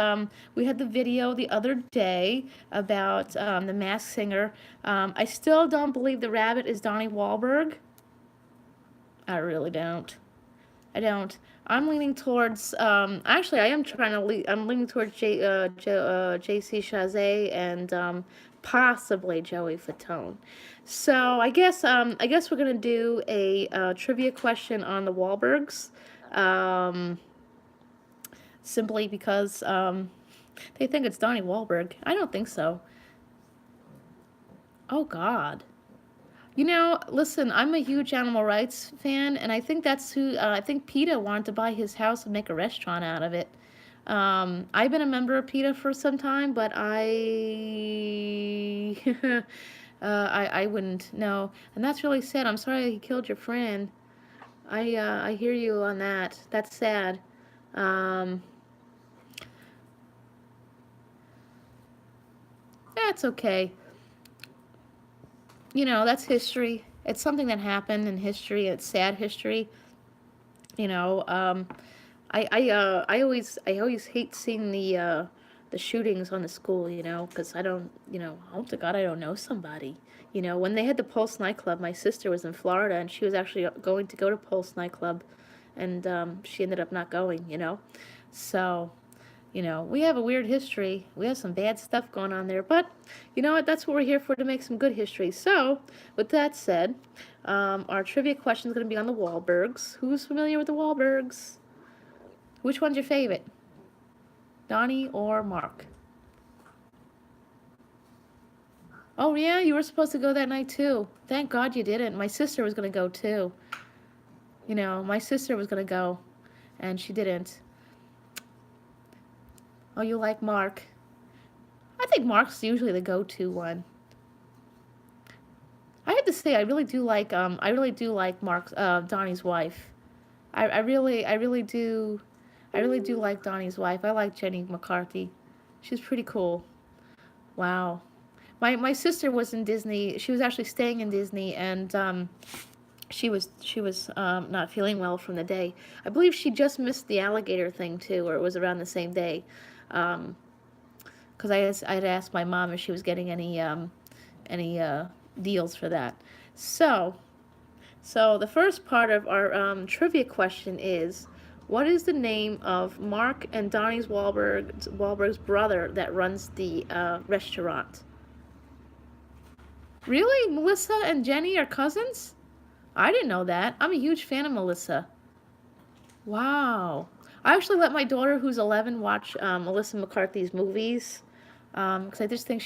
we had the video the other day about the Masked Singer. I still don't believe the rabbit is Donnie Wahlberg. I really don't. I don't. I'm leaning towards. Actually, I am trying to. I'm leaning towards J.C. Chazé and possibly Joey Fatone. So I guess. I guess we're gonna do a trivia question on the Wahlbergs. Simply because they think it's Donnie Wahlberg. I don't think so. Oh God. Listen, I'm a huge animal rights fan, and I think that's who, I think PETA wanted to buy his house and make a restaurant out of it. I've been a member of PETA for some time, but I wouldn't, no. And that's really sad. I'm sorry he killed your friend. I hear you on that. That's sad. Um, that's okay. That's history. It's something that happened in history. It's sad history. You know, I always hate seeing the shootings on the school. Because I don't. Hope to God I don't know somebody. When they had the Pulse nightclub, my sister was in Florida and she was actually going to go to Pulse nightclub, and she ended up not going. So we have a weird history. We have some bad stuff going on there. But you know what? That's what we're here for, to make some good history. So, with that said, our trivia question is going to be on the Wahlbergs. Who's familiar with the Wahlbergs? Which one's your favorite? Donnie or Mark? Oh, yeah? You were supposed to go that night, too. Thank God you didn't. My sister was going to go, too. My sister was going to go, and she didn't. Oh, you like Mark? I think Mark's usually the go-to one. I have to say, I really do like Donnie's wife. I really do like Donnie's wife. I like Jenny McCarthy. She's pretty cool. Wow. My sister was in Disney. She was actually staying in Disney, and she was not feeling well from the day. I believe she just missed the alligator thing too, or it was around the same day. Because I had asked my mom if she was getting any deals for that. So the first part of our trivia question is, what is the name of Mark and Donnie's Wahlberg's brother that runs the restaurant? Really? Melissa and Jenny are cousins? I didn't know that. I'm a huge fan of Melissa. Wow. I actually let my daughter, who's 11, watch Melissa McCarthy's movies because I just think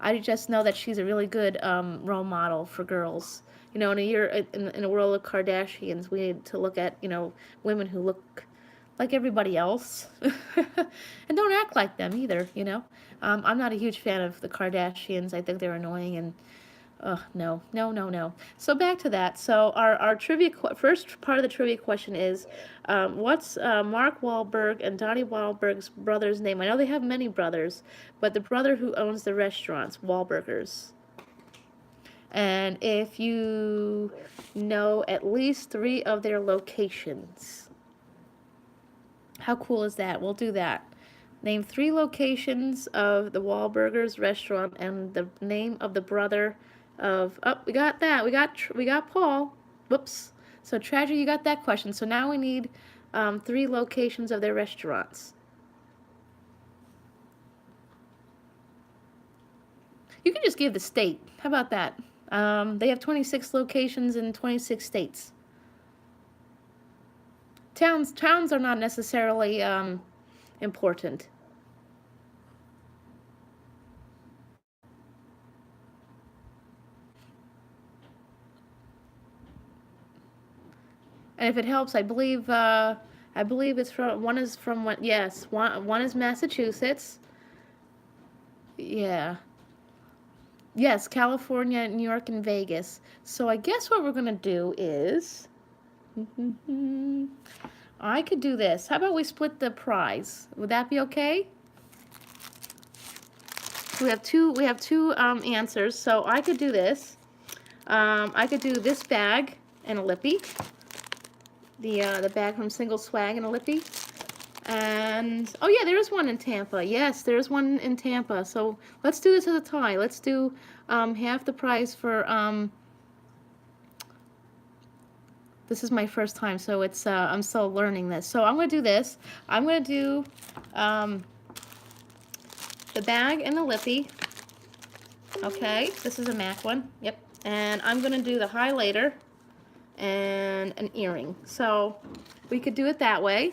I just know that she's a really good role model for girls. In a world of Kardashians, we need to look at, women who look like everybody else and don't act like them either. I'm not a huge fan of the Kardashians. I think they're annoying and no, no, no, no. So back to that. So our first part of the trivia question is, what's Mark Wahlberg and Donnie Wahlberg's brother's name? I know they have many brothers, but the brother who owns the restaurants, Wahlburgers. And if you know at least 3 of their locations, how cool is that? We'll do that. Name 3 locations of the Wahlburgers restaurant and the name of the brother of, oh, we got that. We got Paul. Whoops. So Tragedy, you got that question. So now we need 3 locations of their restaurants. You can just give the state. How about that? They have 26 locations in 26 states. Towns are not necessarily important. And if it helps, I believe it's from one is from what? Yes, one is Massachusetts. Yeah. Yes, California, New York, and Vegas. So I guess what we're gonna do is, I could do this. How about we split the prize? Would that be okay? We have two. We have two answers. So I could do this. I could do this bag and a lippy. The bag from Single Swag and a lippy. And oh yeah, there is one in Tampa. Yes, there is one in Tampa. So let's do this as a tie. Let's do half the price for this is my first time, so it's I'm still learning this. So I'm gonna do this. I'm gonna do the bag and the lippy. Okay, this is a MAC one. Yep. And I'm gonna do the highlighter and an earring. So we could do it that way.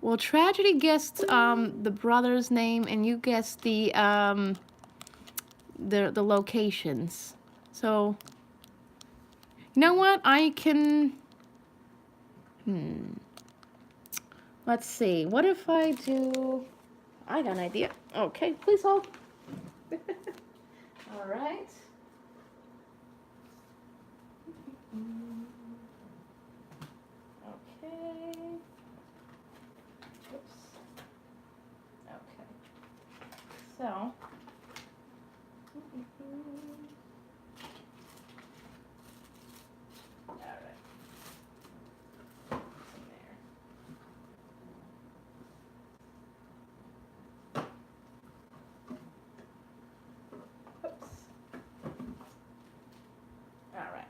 Well, Tragedy guessed the brother's name, and you guessed the locations. So, you know what? I can. Let's see. What if I do? I got an idea. Okay, please hold. All right. Okay. Oops. Okay. So. All right.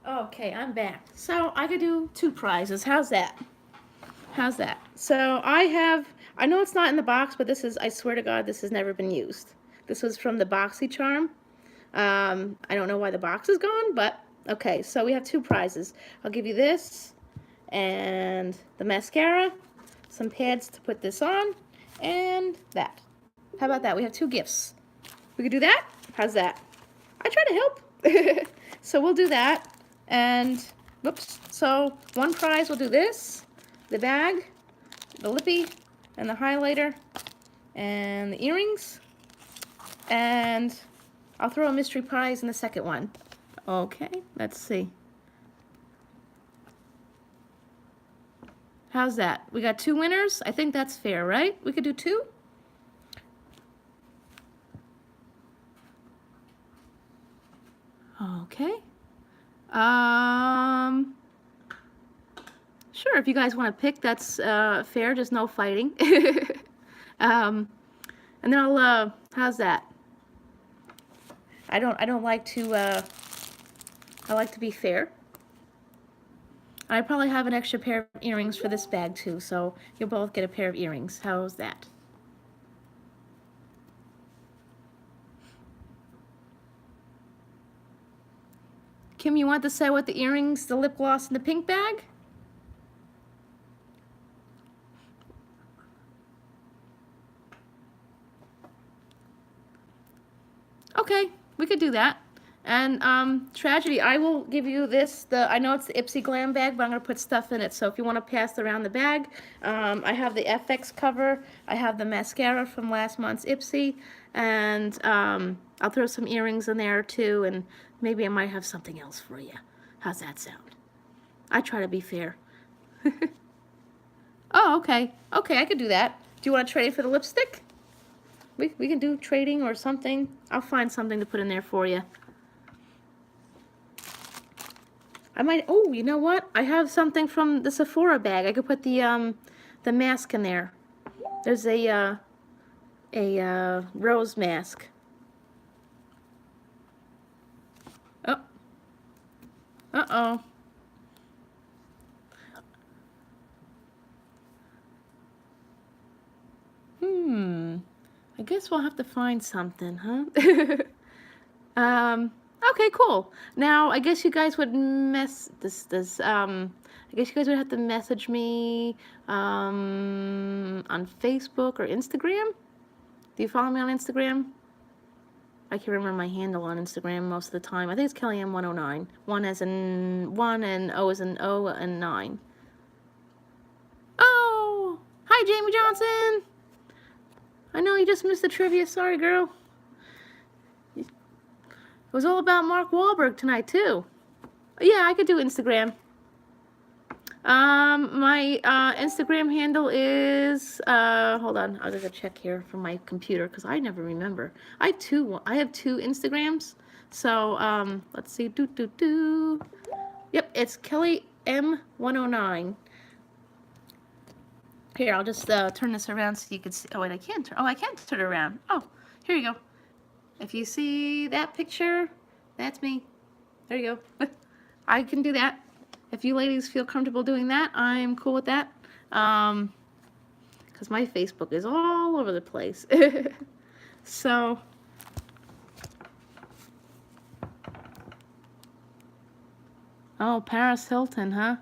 Okay, I'm back. So I could do 2 prizes. How's that? How's that? So I know it's not in the box, but this is, I swear to God, this has never been used. This was from the BoxyCharm. I don't know why the box is gone, but okay, so we have 2 prizes. I'll give you this and the mascara, some pads to put this on, and that. How about that? We have 2 gifts. We could do that? How's that? I try to help. So we'll do that. And, whoops, so 1 prize, we'll do this, the bag, the lippy, and the highlighter, and the earrings, and I'll throw a mystery prize in the second one. Okay, let's see. How's that? We got 2 winners? I think that's fair, right? We could do 2? Okay. Sure, if you guys want to pick, that's fair, just no fighting. And then I'll, how's that? I don't like to, I like to be fair. I probably have an extra pair of earrings for this bag too, so you'll both get a pair of earrings. How's that? Kim, you want to say what the earrings, the lip gloss, and the pink bag? Okay, we could do that. And Tragedy, I will give you this. I know it's the Ipsy Glam bag, but I'm gonna put stuff in it. So if you want to pass around the bag, I have the FX cover. I have the mascara from last month's Ipsy, and I'll throw some earrings in there too, and maybe I might have something else for you. How's that sound? I try to be fair. Oh, okay. Okay, I could do that. Do you want to trade for the lipstick? We can do trading or something. I'll find something to put in there for you. I might, oh, you know what? I have something from the Sephora bag. I could put the mask in there. There's a rose mask. Oh, uh-oh. I guess we'll have to find something, huh? Okay, cool. Now, I guess you guys would I guess you guys would have to message me, on Facebook or Instagram. Do you follow me on Instagram? I can't remember my handle on Instagram most of the time. I think it's Kellyanne109. One as in one and O as in O and 9. Oh! Hi, Jamie Johnson! I know you just missed the trivia. Sorry, girl. It was all about Mark Wahlberg tonight, too. Yeah, I could do Instagram. My Instagram handle is hold on, I'll just check here from my computer because I never remember. I have two Instagrams. So let's see. Yep, it's Kelly M109. Here, I'll just turn this around so you can see. Oh wait, I can't turn. Oh, I can turn it around. Oh, here you go. If you see that picture, that's me. There you go. I can do that. If you ladies feel comfortable doing that, I'm cool with that. Because my Facebook is all over the place. So, oh, Paris Hilton, huh?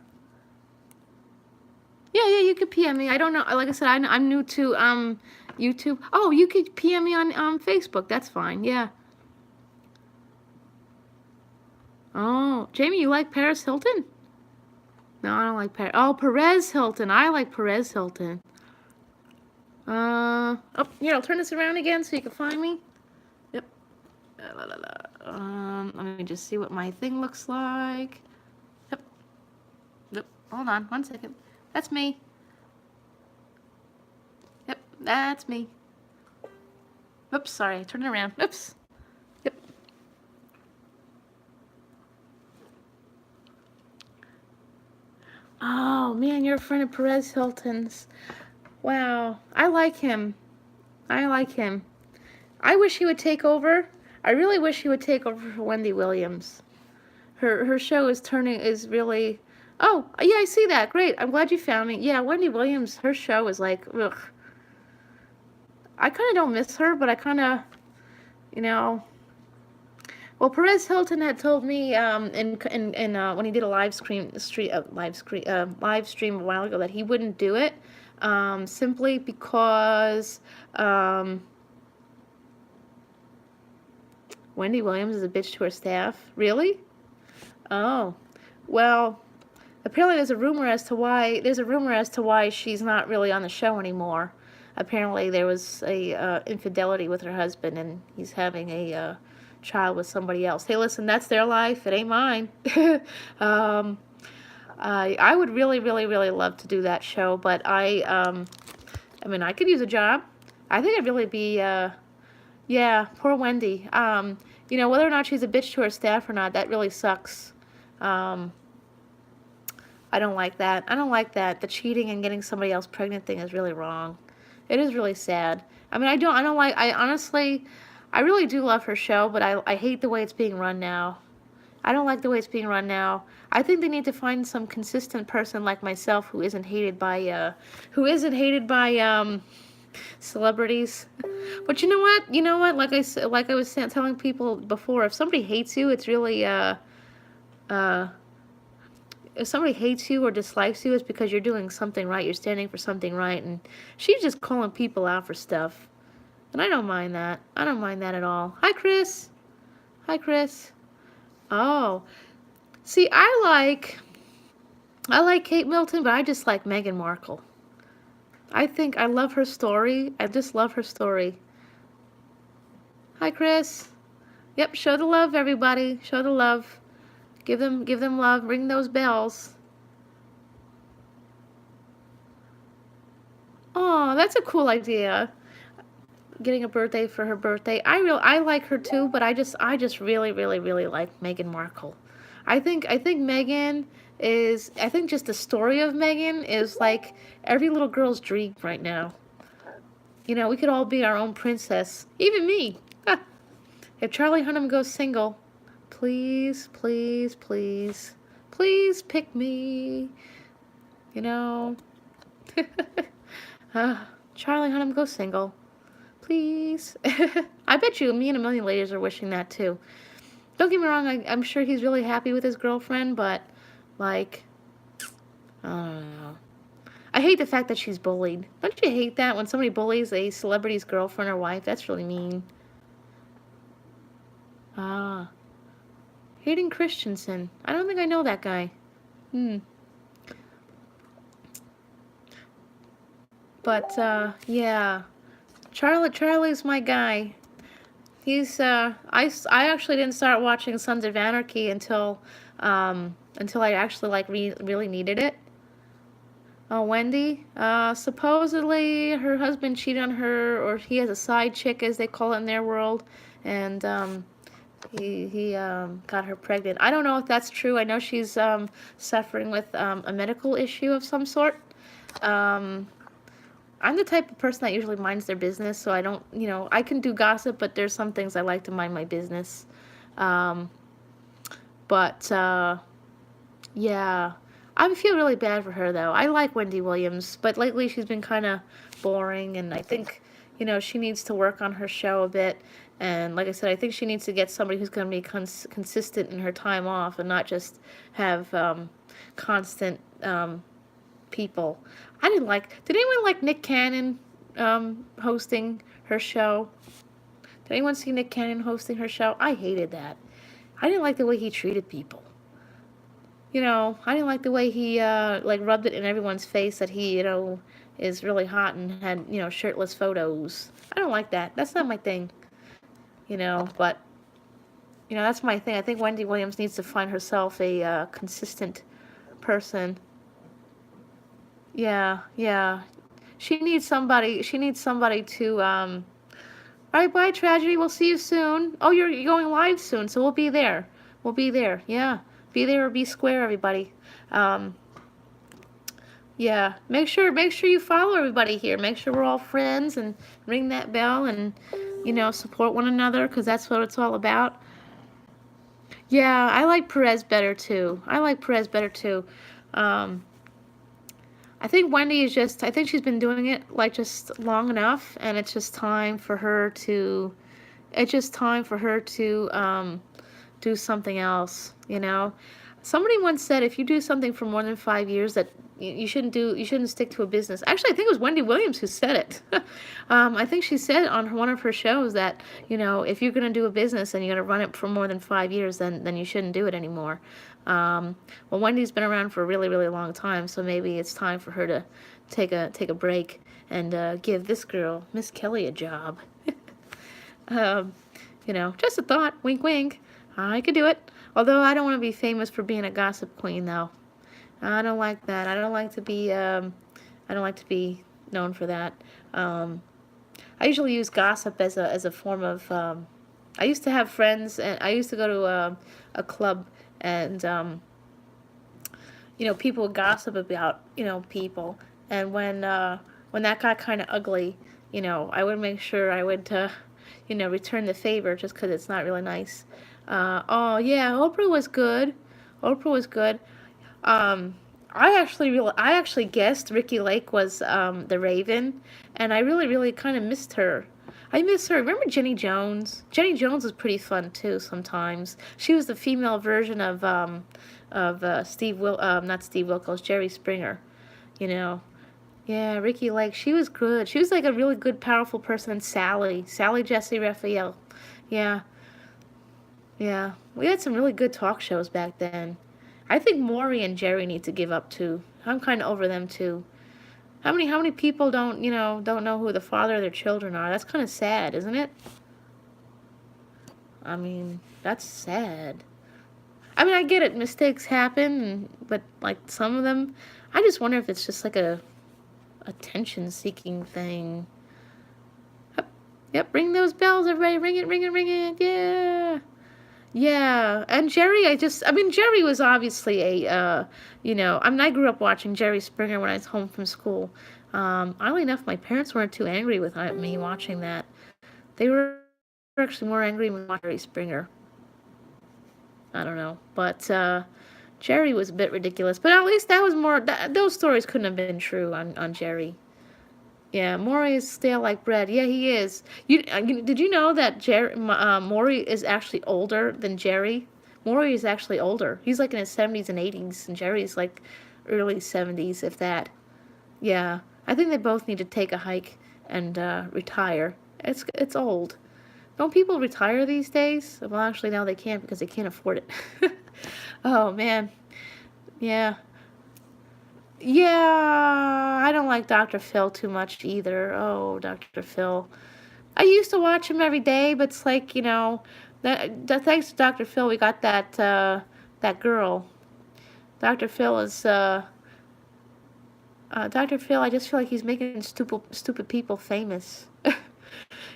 Yeah, you could PM me. I don't know. Like I said, I'm new to YouTube. Oh, you could PM me on Facebook. That's fine. Yeah. Oh, Jamie, you like Paris Hilton? No, I don't like Paris. Oh, Perez Hilton. I like Perez Hilton. Oh, here, I'll turn this around again so you can find me. Yep. Let me just see what my thing looks like. Yep. Hold on, 1 second. That's me. Yep, that's me. Oops, sorry, turn it around. Oops. Yep. Oh, man, you're a friend of Perez Hilton's. Wow, I like him. I like him. I wish he would take over. I really wish he would take over for Wendy Williams. Her show is really... Oh, yeah, I see that. Great. I'm glad you found me. Yeah, Wendy Williams, her show is like, ugh. I kind of don't miss her, but I kind of, you know... Well, Perez Hilton had told me when he did a live stream a while ago that he wouldn't do it simply because Wendy Williams is a bitch to her staff. Really? Oh, well, apparently there's a rumor as to why she's not really on the show anymore. Apparently there was a infidelity with her husband, and he's having a child with somebody else. Hey, listen, that's their life. It ain't mine. I would really, really, really love to do that show, but I mean, I could use a job. I think I'd really be, yeah, poor Wendy. You know, whether or not she's a bitch to her staff or not, that really sucks. I don't like that. I don't like that. The cheating and getting somebody else pregnant thing is really wrong. It is really sad. I mean, I honestly, I really do love her show, but I hate the way it's being run now. I don't like the way it's being run now. I think they need to find some consistent person like myself who isn't hated by celebrities. But you know what? You know what? Like I was telling people before, if somebody hates you, it's really if somebody hates you or dislikes you, it's because you're doing something right. You're standing for something right, and she's just calling people out for stuff. And I don't mind that. I don't mind that at all. Hi, Chris. Hi, Chris. Oh, see, I like Kate Middleton, but I just like Meghan Markle. I love her story. I just love her story. Hi, Chris. Yep, show the love, everybody. Show the love. Give them love. Ring those bells. Oh, that's a cool idea. Getting a birthday for her birthday. I like her too, but I just really, really, really like Meghan Markle. I think Meghan is, I think just the story of Meghan is like every little girl's dream right now. You know, we could all be our own princess. Even me. If Charlie Hunnam goes single, please, please, please, please pick me. You know. Charlie Hunnam goes single. Please. I bet you me and a million ladies are wishing that too. Don't get me wrong, I'm sure he's really happy with his girlfriend, but, like, I don't know. I hate the fact that she's bullied. Don't you hate that when somebody bullies a celebrity's girlfriend or wife? That's really mean. Ah. Hayden Christensen. I don't think I know that guy. But, yeah. Charlie's my guy. He's, I actually didn't start watching Sons of Anarchy until I actually, like, really needed it. Wendy, supposedly her husband cheated on her, or he has a side chick, as they call it in their world, and, he got her pregnant. I don't know if that's true. I know she's, suffering with, a medical issue of some sort. I'm the type of person that usually minds their business, so I don't, you know, I can do gossip, but there's some things I like to mind my business. But, yeah. I feel really bad for her, though. I like Wendy Williams, but lately she's been kind of boring, and I think, you know, she needs to work on her show a bit. And like I said, I think she needs to get somebody who's going to be consistent in her time off and not just have constant people. Did anyone like Nick Cannon hosting her show? Did anyone see Nick Cannon hosting her show? I hated that. I didn't like the way he treated people. You know, I didn't like the way he, like, rubbed it in everyone's face that he, you know, is really hot and had, you know, shirtless photos. I don't like that. That's not my thing. You know, but, you know, that's my thing. I think Wendy Williams needs to find herself a consistent person. Yeah, yeah. She needs somebody to, all right, bye, Tragedy. We'll see you soon. Oh, you're going live soon, so we'll be there. We'll be there, yeah. Be there or be square, everybody. Yeah, make sure you follow everybody here. Make sure we're all friends and ring that bell and, you know, support one another, because that's what it's all about. Yeah, I like Perez better too. I think Wendy is I think she's been doing it, like, just long enough, and it's just time for her to, do something else, you know? Somebody once said if you do something for more than 5 years that you shouldn't stick to a business. Actually, I think it was Wendy Williams who said it. I think she said on one of her shows that, you know, if you're going to do a business and you're going to run it for more than 5 years, then you shouldn't do it anymore. Well, Wendy's been around for a really, really long time, so maybe it's time for her to take a break and give this girl, Miss Kelly, a job. You know, just a thought. Wink, wink. I could do it. Although I don't want to be famous for being a gossip queen, though. I don't like that. I don't like to be known for that. I usually use gossip as a form of. I used to have friends, and I used to go to a club, and you know, people would gossip about, you know, people, and when that got kind of ugly, you know, I would make sure I would you know, return the favor, just because it's not really nice. Oh yeah, Oprah was good. I actually guessed Ricki Lake was the Raven, and I really kind of missed her. I miss her. Remember Jenny Jones? Jenny Jones was pretty fun too. Sometimes she was the female version of not Steve Wilkos, Jerry Springer. You know. Yeah, Ricki Lake. She was good. She was like a really good, powerful person. And Sally Jesse Raphael. Yeah. Yeah, we had some really good talk shows back then. I think Maury and Jerry need to give up too. I'm kind of over them too. How many people don't know who the father of their children are? That's kind of sad, isn't it? I mean, that's sad. I mean, I get it, mistakes happen, but like some of them, I just wonder if it's just like a attention-seeking thing. Yep, ring those bells, everybody. Ring it, yeah. Yeah, and Jerry, Jerry was obviously a, you know, I grew up watching Jerry Springer when I was home from school. Oddly enough, my parents weren't too angry with me watching that. They were actually more angry with Jerry Springer. I don't know, but Jerry was a bit ridiculous. But at least that was more. Those stories couldn't have been true on Jerry. Yeah, Maury is stale like bread. Yeah, he is. Did you know that Maury is actually older than Jerry? Maury is actually older. He's like in his 70s and 80s, and Jerry's like early 70s, if that. Yeah, I think they both need to take a hike and retire. It's old. Don't people retire these days? Well, actually, now they can't because they can't afford it. Oh, man. Yeah. Yeah, I don't like Dr. Phil too much either. Oh, Dr. Phil. I used to watch him every day, but it's like, that thanks to Dr. Phil, we got that girl. Dr. Phil is, Dr. Phil, I just feel like he's making stupid people famous.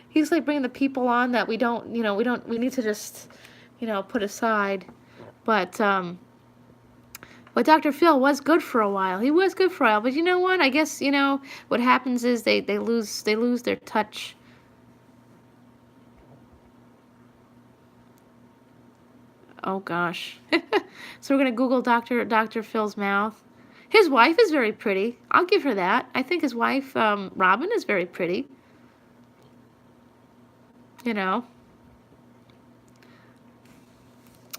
He's like bringing the people on that we need to just, put aside. But Dr. Phil was good for a while. He was good for a while. But you know what? I guess, what happens is they lose their touch. Oh gosh. So we're gonna Google Dr. Phil's mouth. His wife is very pretty. I'll give her that. I think his wife, Robin, is very pretty. You know.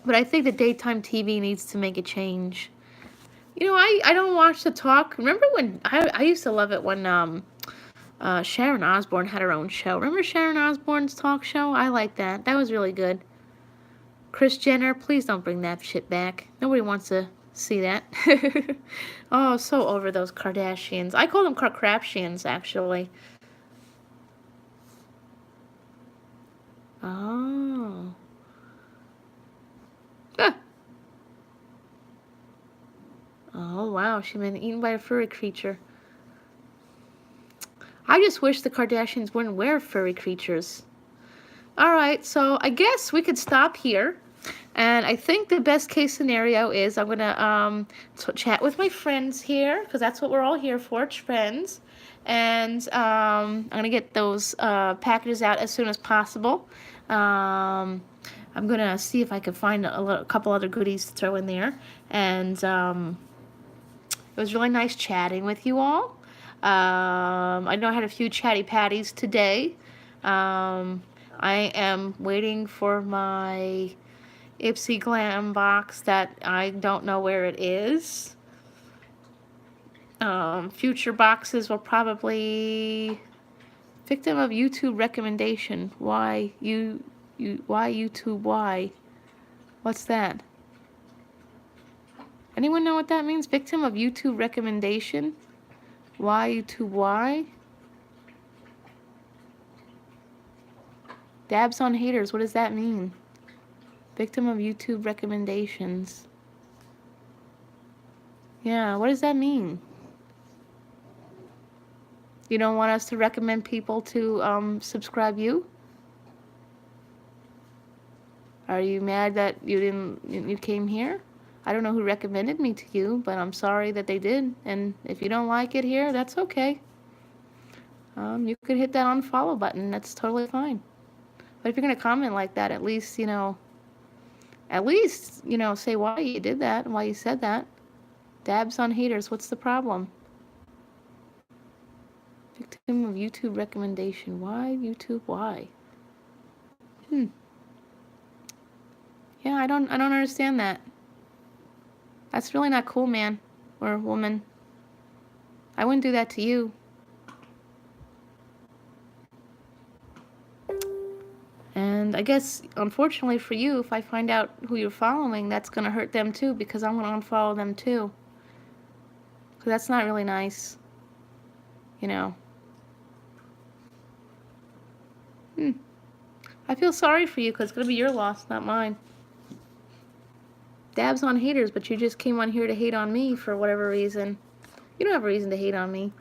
But I think the daytime TV needs to make a change. I don't watch the talk. Remember when I used to love it when Sharon Osbourne had her own show. Remember Sharon Osbourne's talk show? I like that. That was really good. Kris Jenner, please don't bring that shit back. Nobody wants to see that. Oh, so over those Kardashians. I call them Kardashians, actually. Oh. Huh. Oh, wow. She's been eaten by a furry creature. I just wish the Kardashians wouldn't wear furry creatures. Alright, so I guess we could stop here. And I think the best case scenario is I'm going to chat with my friends here, because that's what we're all here for, friends. And I'm going to get those packages out as soon as possible. I'm going to see if I can find a couple other goodies to throw in there. And it was really nice chatting with you all. I know I had a few chatty patties today. I am waiting for my Ipsy Glam box that I don't know where it is. Future boxes will probably... Victim of YouTube recommendation. Why YouTube? Why? What's that? Anyone know what that means? Victim of YouTube recommendation? Why YouTube? Why? Dabs on haters. What does that mean? Victim of YouTube recommendations. Yeah, what does that mean? You don't want us to recommend people to subscribe you? Are you mad that you came here? I don't know who recommended me to you, but I'm sorry that they did. And if you don't like it here, that's okay. You could hit that unfollow button. That's totally fine. But if you're going to comment like that, at least, say why you did that and why you said that. Dabs on haters, what's the problem? Victim of YouTube recommendation. Why YouTube? Why? Yeah, I don't understand that. That's really not cool, man or woman. I wouldn't do that to you. And I guess, unfortunately for you, if I find out who you're following, that's going to hurt them too, because I'm going to unfollow them too. Because that's not really nice. I feel sorry for you, because it's going to be your loss, not mine. Dabs on haters, but you just came on here to hate on me for whatever reason. You don't have a reason to hate on me.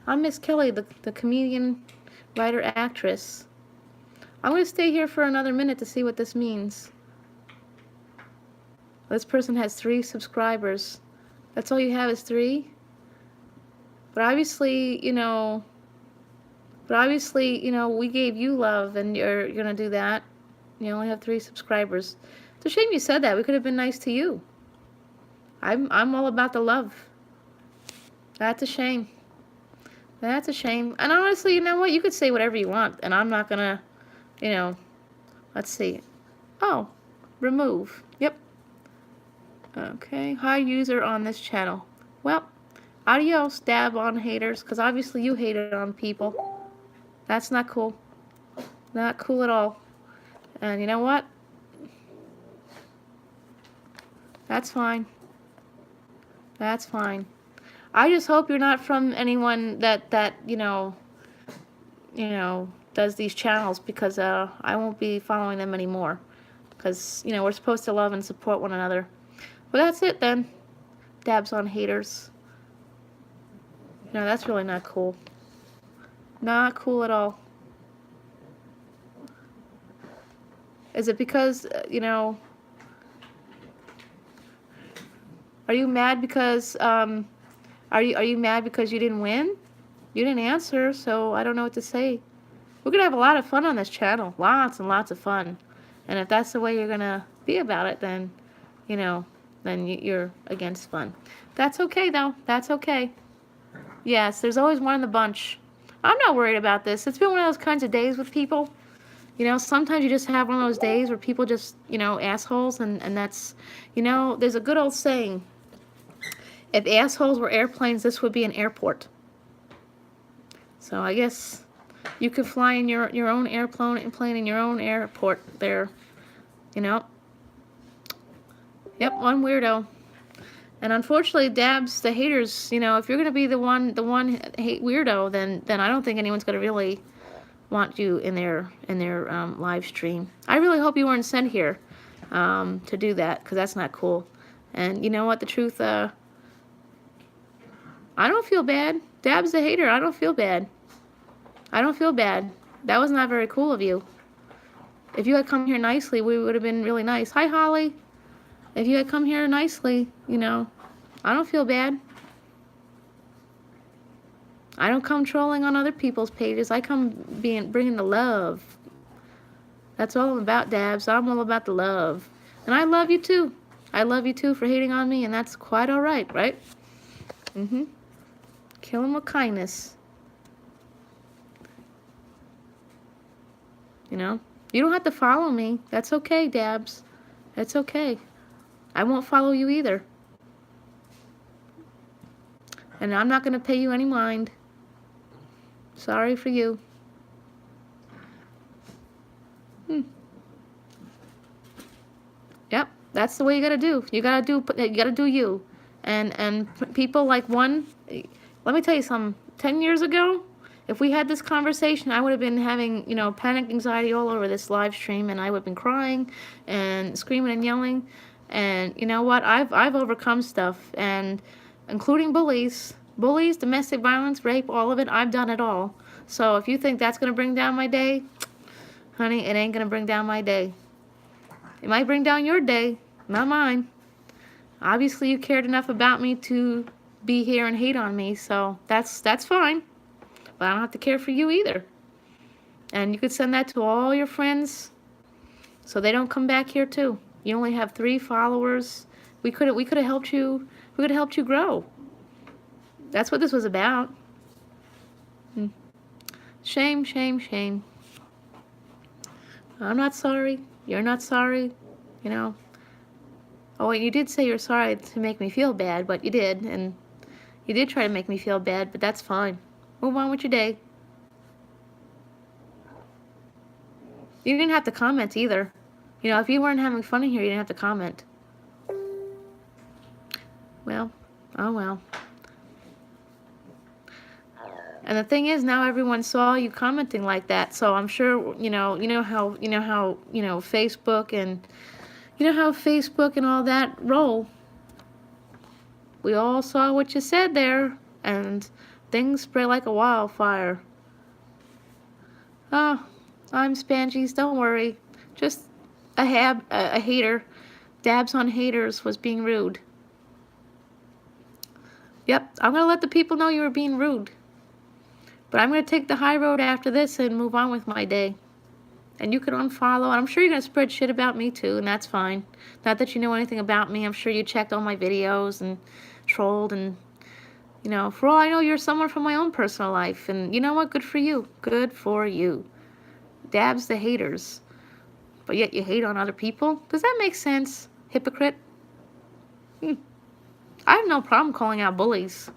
I'm Miss Kelly, the comedian, writer, actress. I'm going to stay here for another minute to see what this means. This person has 3 subscribers. That's all you have is 3? But obviously, we gave you love, and you're gonna do that. You only have 3 subscribers. It's a shame you said that. We could have been nice to you. I'm all about the love. That's a shame. That's a shame. And honestly, you know what? You could say whatever you want, and I'm not gonna, you know. Let's see. Oh, remove. Yep. Okay. Hi, user on this channel. Well, adios, dab on haters, because obviously you hated on people. That's not cool. Not cool at all. And you know what? That's fine. That's fine. I just hope you're not from anyone that does these channels, because I won't be following them anymore. Because, we're supposed to love and support one another. Well, that's it then. Dabs on haters. No, that's really not cool. Not cool at all. Is it because, are you mad because, are you mad because you didn't win? You didn't answer, so I don't know what to say. We're going to have a lot of fun on this channel. Lots and lots of fun. And if that's the way you're going to be about it, then, then you're against fun. That's okay, though. That's okay. Yes, there's always one in the bunch. I'm not worried about this. It's been one of those kinds of days with people. Sometimes you just have one of those days where people just, assholes, and that's, there's a good old saying. If assholes were airplanes, this would be an airport. So I guess you could fly in your own airplane and plane in your own airport there. Yep, one weirdo. And unfortunately, dabs, the haters, if you're gonna be the one hate weirdo, then I don't think anyone's gonna really want you in their live stream. I really hope you weren't sent here to do that, because that's not cool. And you know what? The truth, I don't feel bad. Dab's the hater. I don't feel bad. I don't feel bad. That was not very cool of you. If you had come here nicely, we would have been really nice. Hi, Holly. If you had come here nicely, I don't feel bad. I don't come trolling on other people's pages. I come bringing the love. That's all I'm about, dabs. I'm all about the love. And I love you too. I love you too for hating on me, and that's quite all right, right? Kill him with kindness. You don't have to follow me. That's okay, dabs. That's okay. I won't follow you either. And I'm not going to pay you any mind. Sorry for you. Yep, that's the way you gotta do. You gotta do you. And people like one. Let me tell you something. 10 years ago, if we had this conversation, I would have been having panic anxiety all over this live stream, and I would have been crying and screaming and yelling. And you know what? I've overcome stuff, and including bullies, domestic violence, rape, all of it. I've done it all. So if you think that's gonna bring down my day, honey, it ain't gonna bring down my day. It might bring down your day, not mine. Obviously, you cared enough about me to be here and hate on me, so that's fine. But I don't have to care for you either. And you could send that to all your friends, so they don't come back here too. You only have 3 followers. We could have helped you. We could have helped you grow. That's what this was about. Shame, shame, shame. I'm not sorry. You're not sorry. Oh, wait, you did say you're sorry to make me feel bad, but you did, and you did try to make me feel bad, but that's fine. Move on with your day. You didn't have to comment either. If you weren't having fun in here, you didn't have to comment. Well, oh well. And the thing is, now everyone saw you commenting like that, so I'm sure you know how Facebook and how Facebook and all that roll. We all saw what you said there, and things spread like a wildfire. Oh, I'm Spangies. Don't worry. Just a hater. Dabs on haters was being rude. Yep, I'm going to let the people know you were being rude. But I'm going to take the high road after this and move on with my day. And you can unfollow. I'm sure you're going to spread shit about me too, and that's fine. Not that you know anything about me. I'm sure you checked all my videos and trolled and, you know, for all I know, you're someone from my own personal life. And you know what? Good for you. Good for you. Dabs the haters. But yet you hate on other people? Does that make sense? Hypocrite? I have no problem calling out bullies.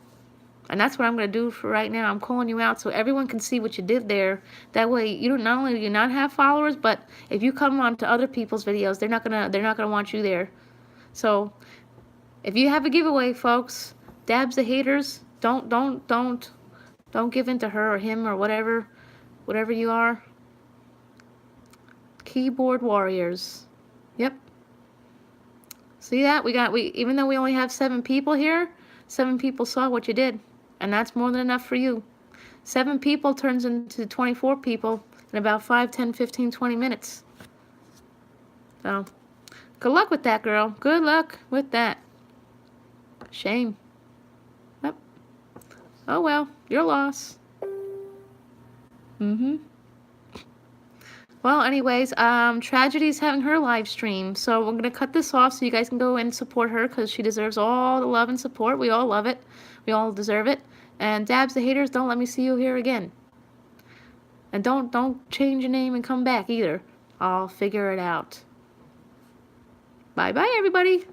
And that's what I'm going to do for right now. I'm calling you out so everyone can see what you did there. That way, you don't, not only do you not have followers, but if you come on to other people's videos, they're not gonna want you there. So, if you have a giveaway, folks, dabs the haters. Don't give in to her or him or whatever you are. Keyboard warriors. Yep. See that? Even though we only have 7 people here, 7 people saw what you did. And that's more than enough for you. 7 people turns into 24 people in about 5, 10, 15, 20 minutes. So, good luck with that, girl. Good luck with that. Shame. Yep. Oh well, your loss. Well, anyways, Tragedy's having her live stream, so we're going to cut this off so you guys can go and support her because she deserves all the love and support. We all love it. We all deserve it. And dabs the haters, don't let me see you here again. And don't change your name and come back either. I'll figure it out. Bye-bye, everybody.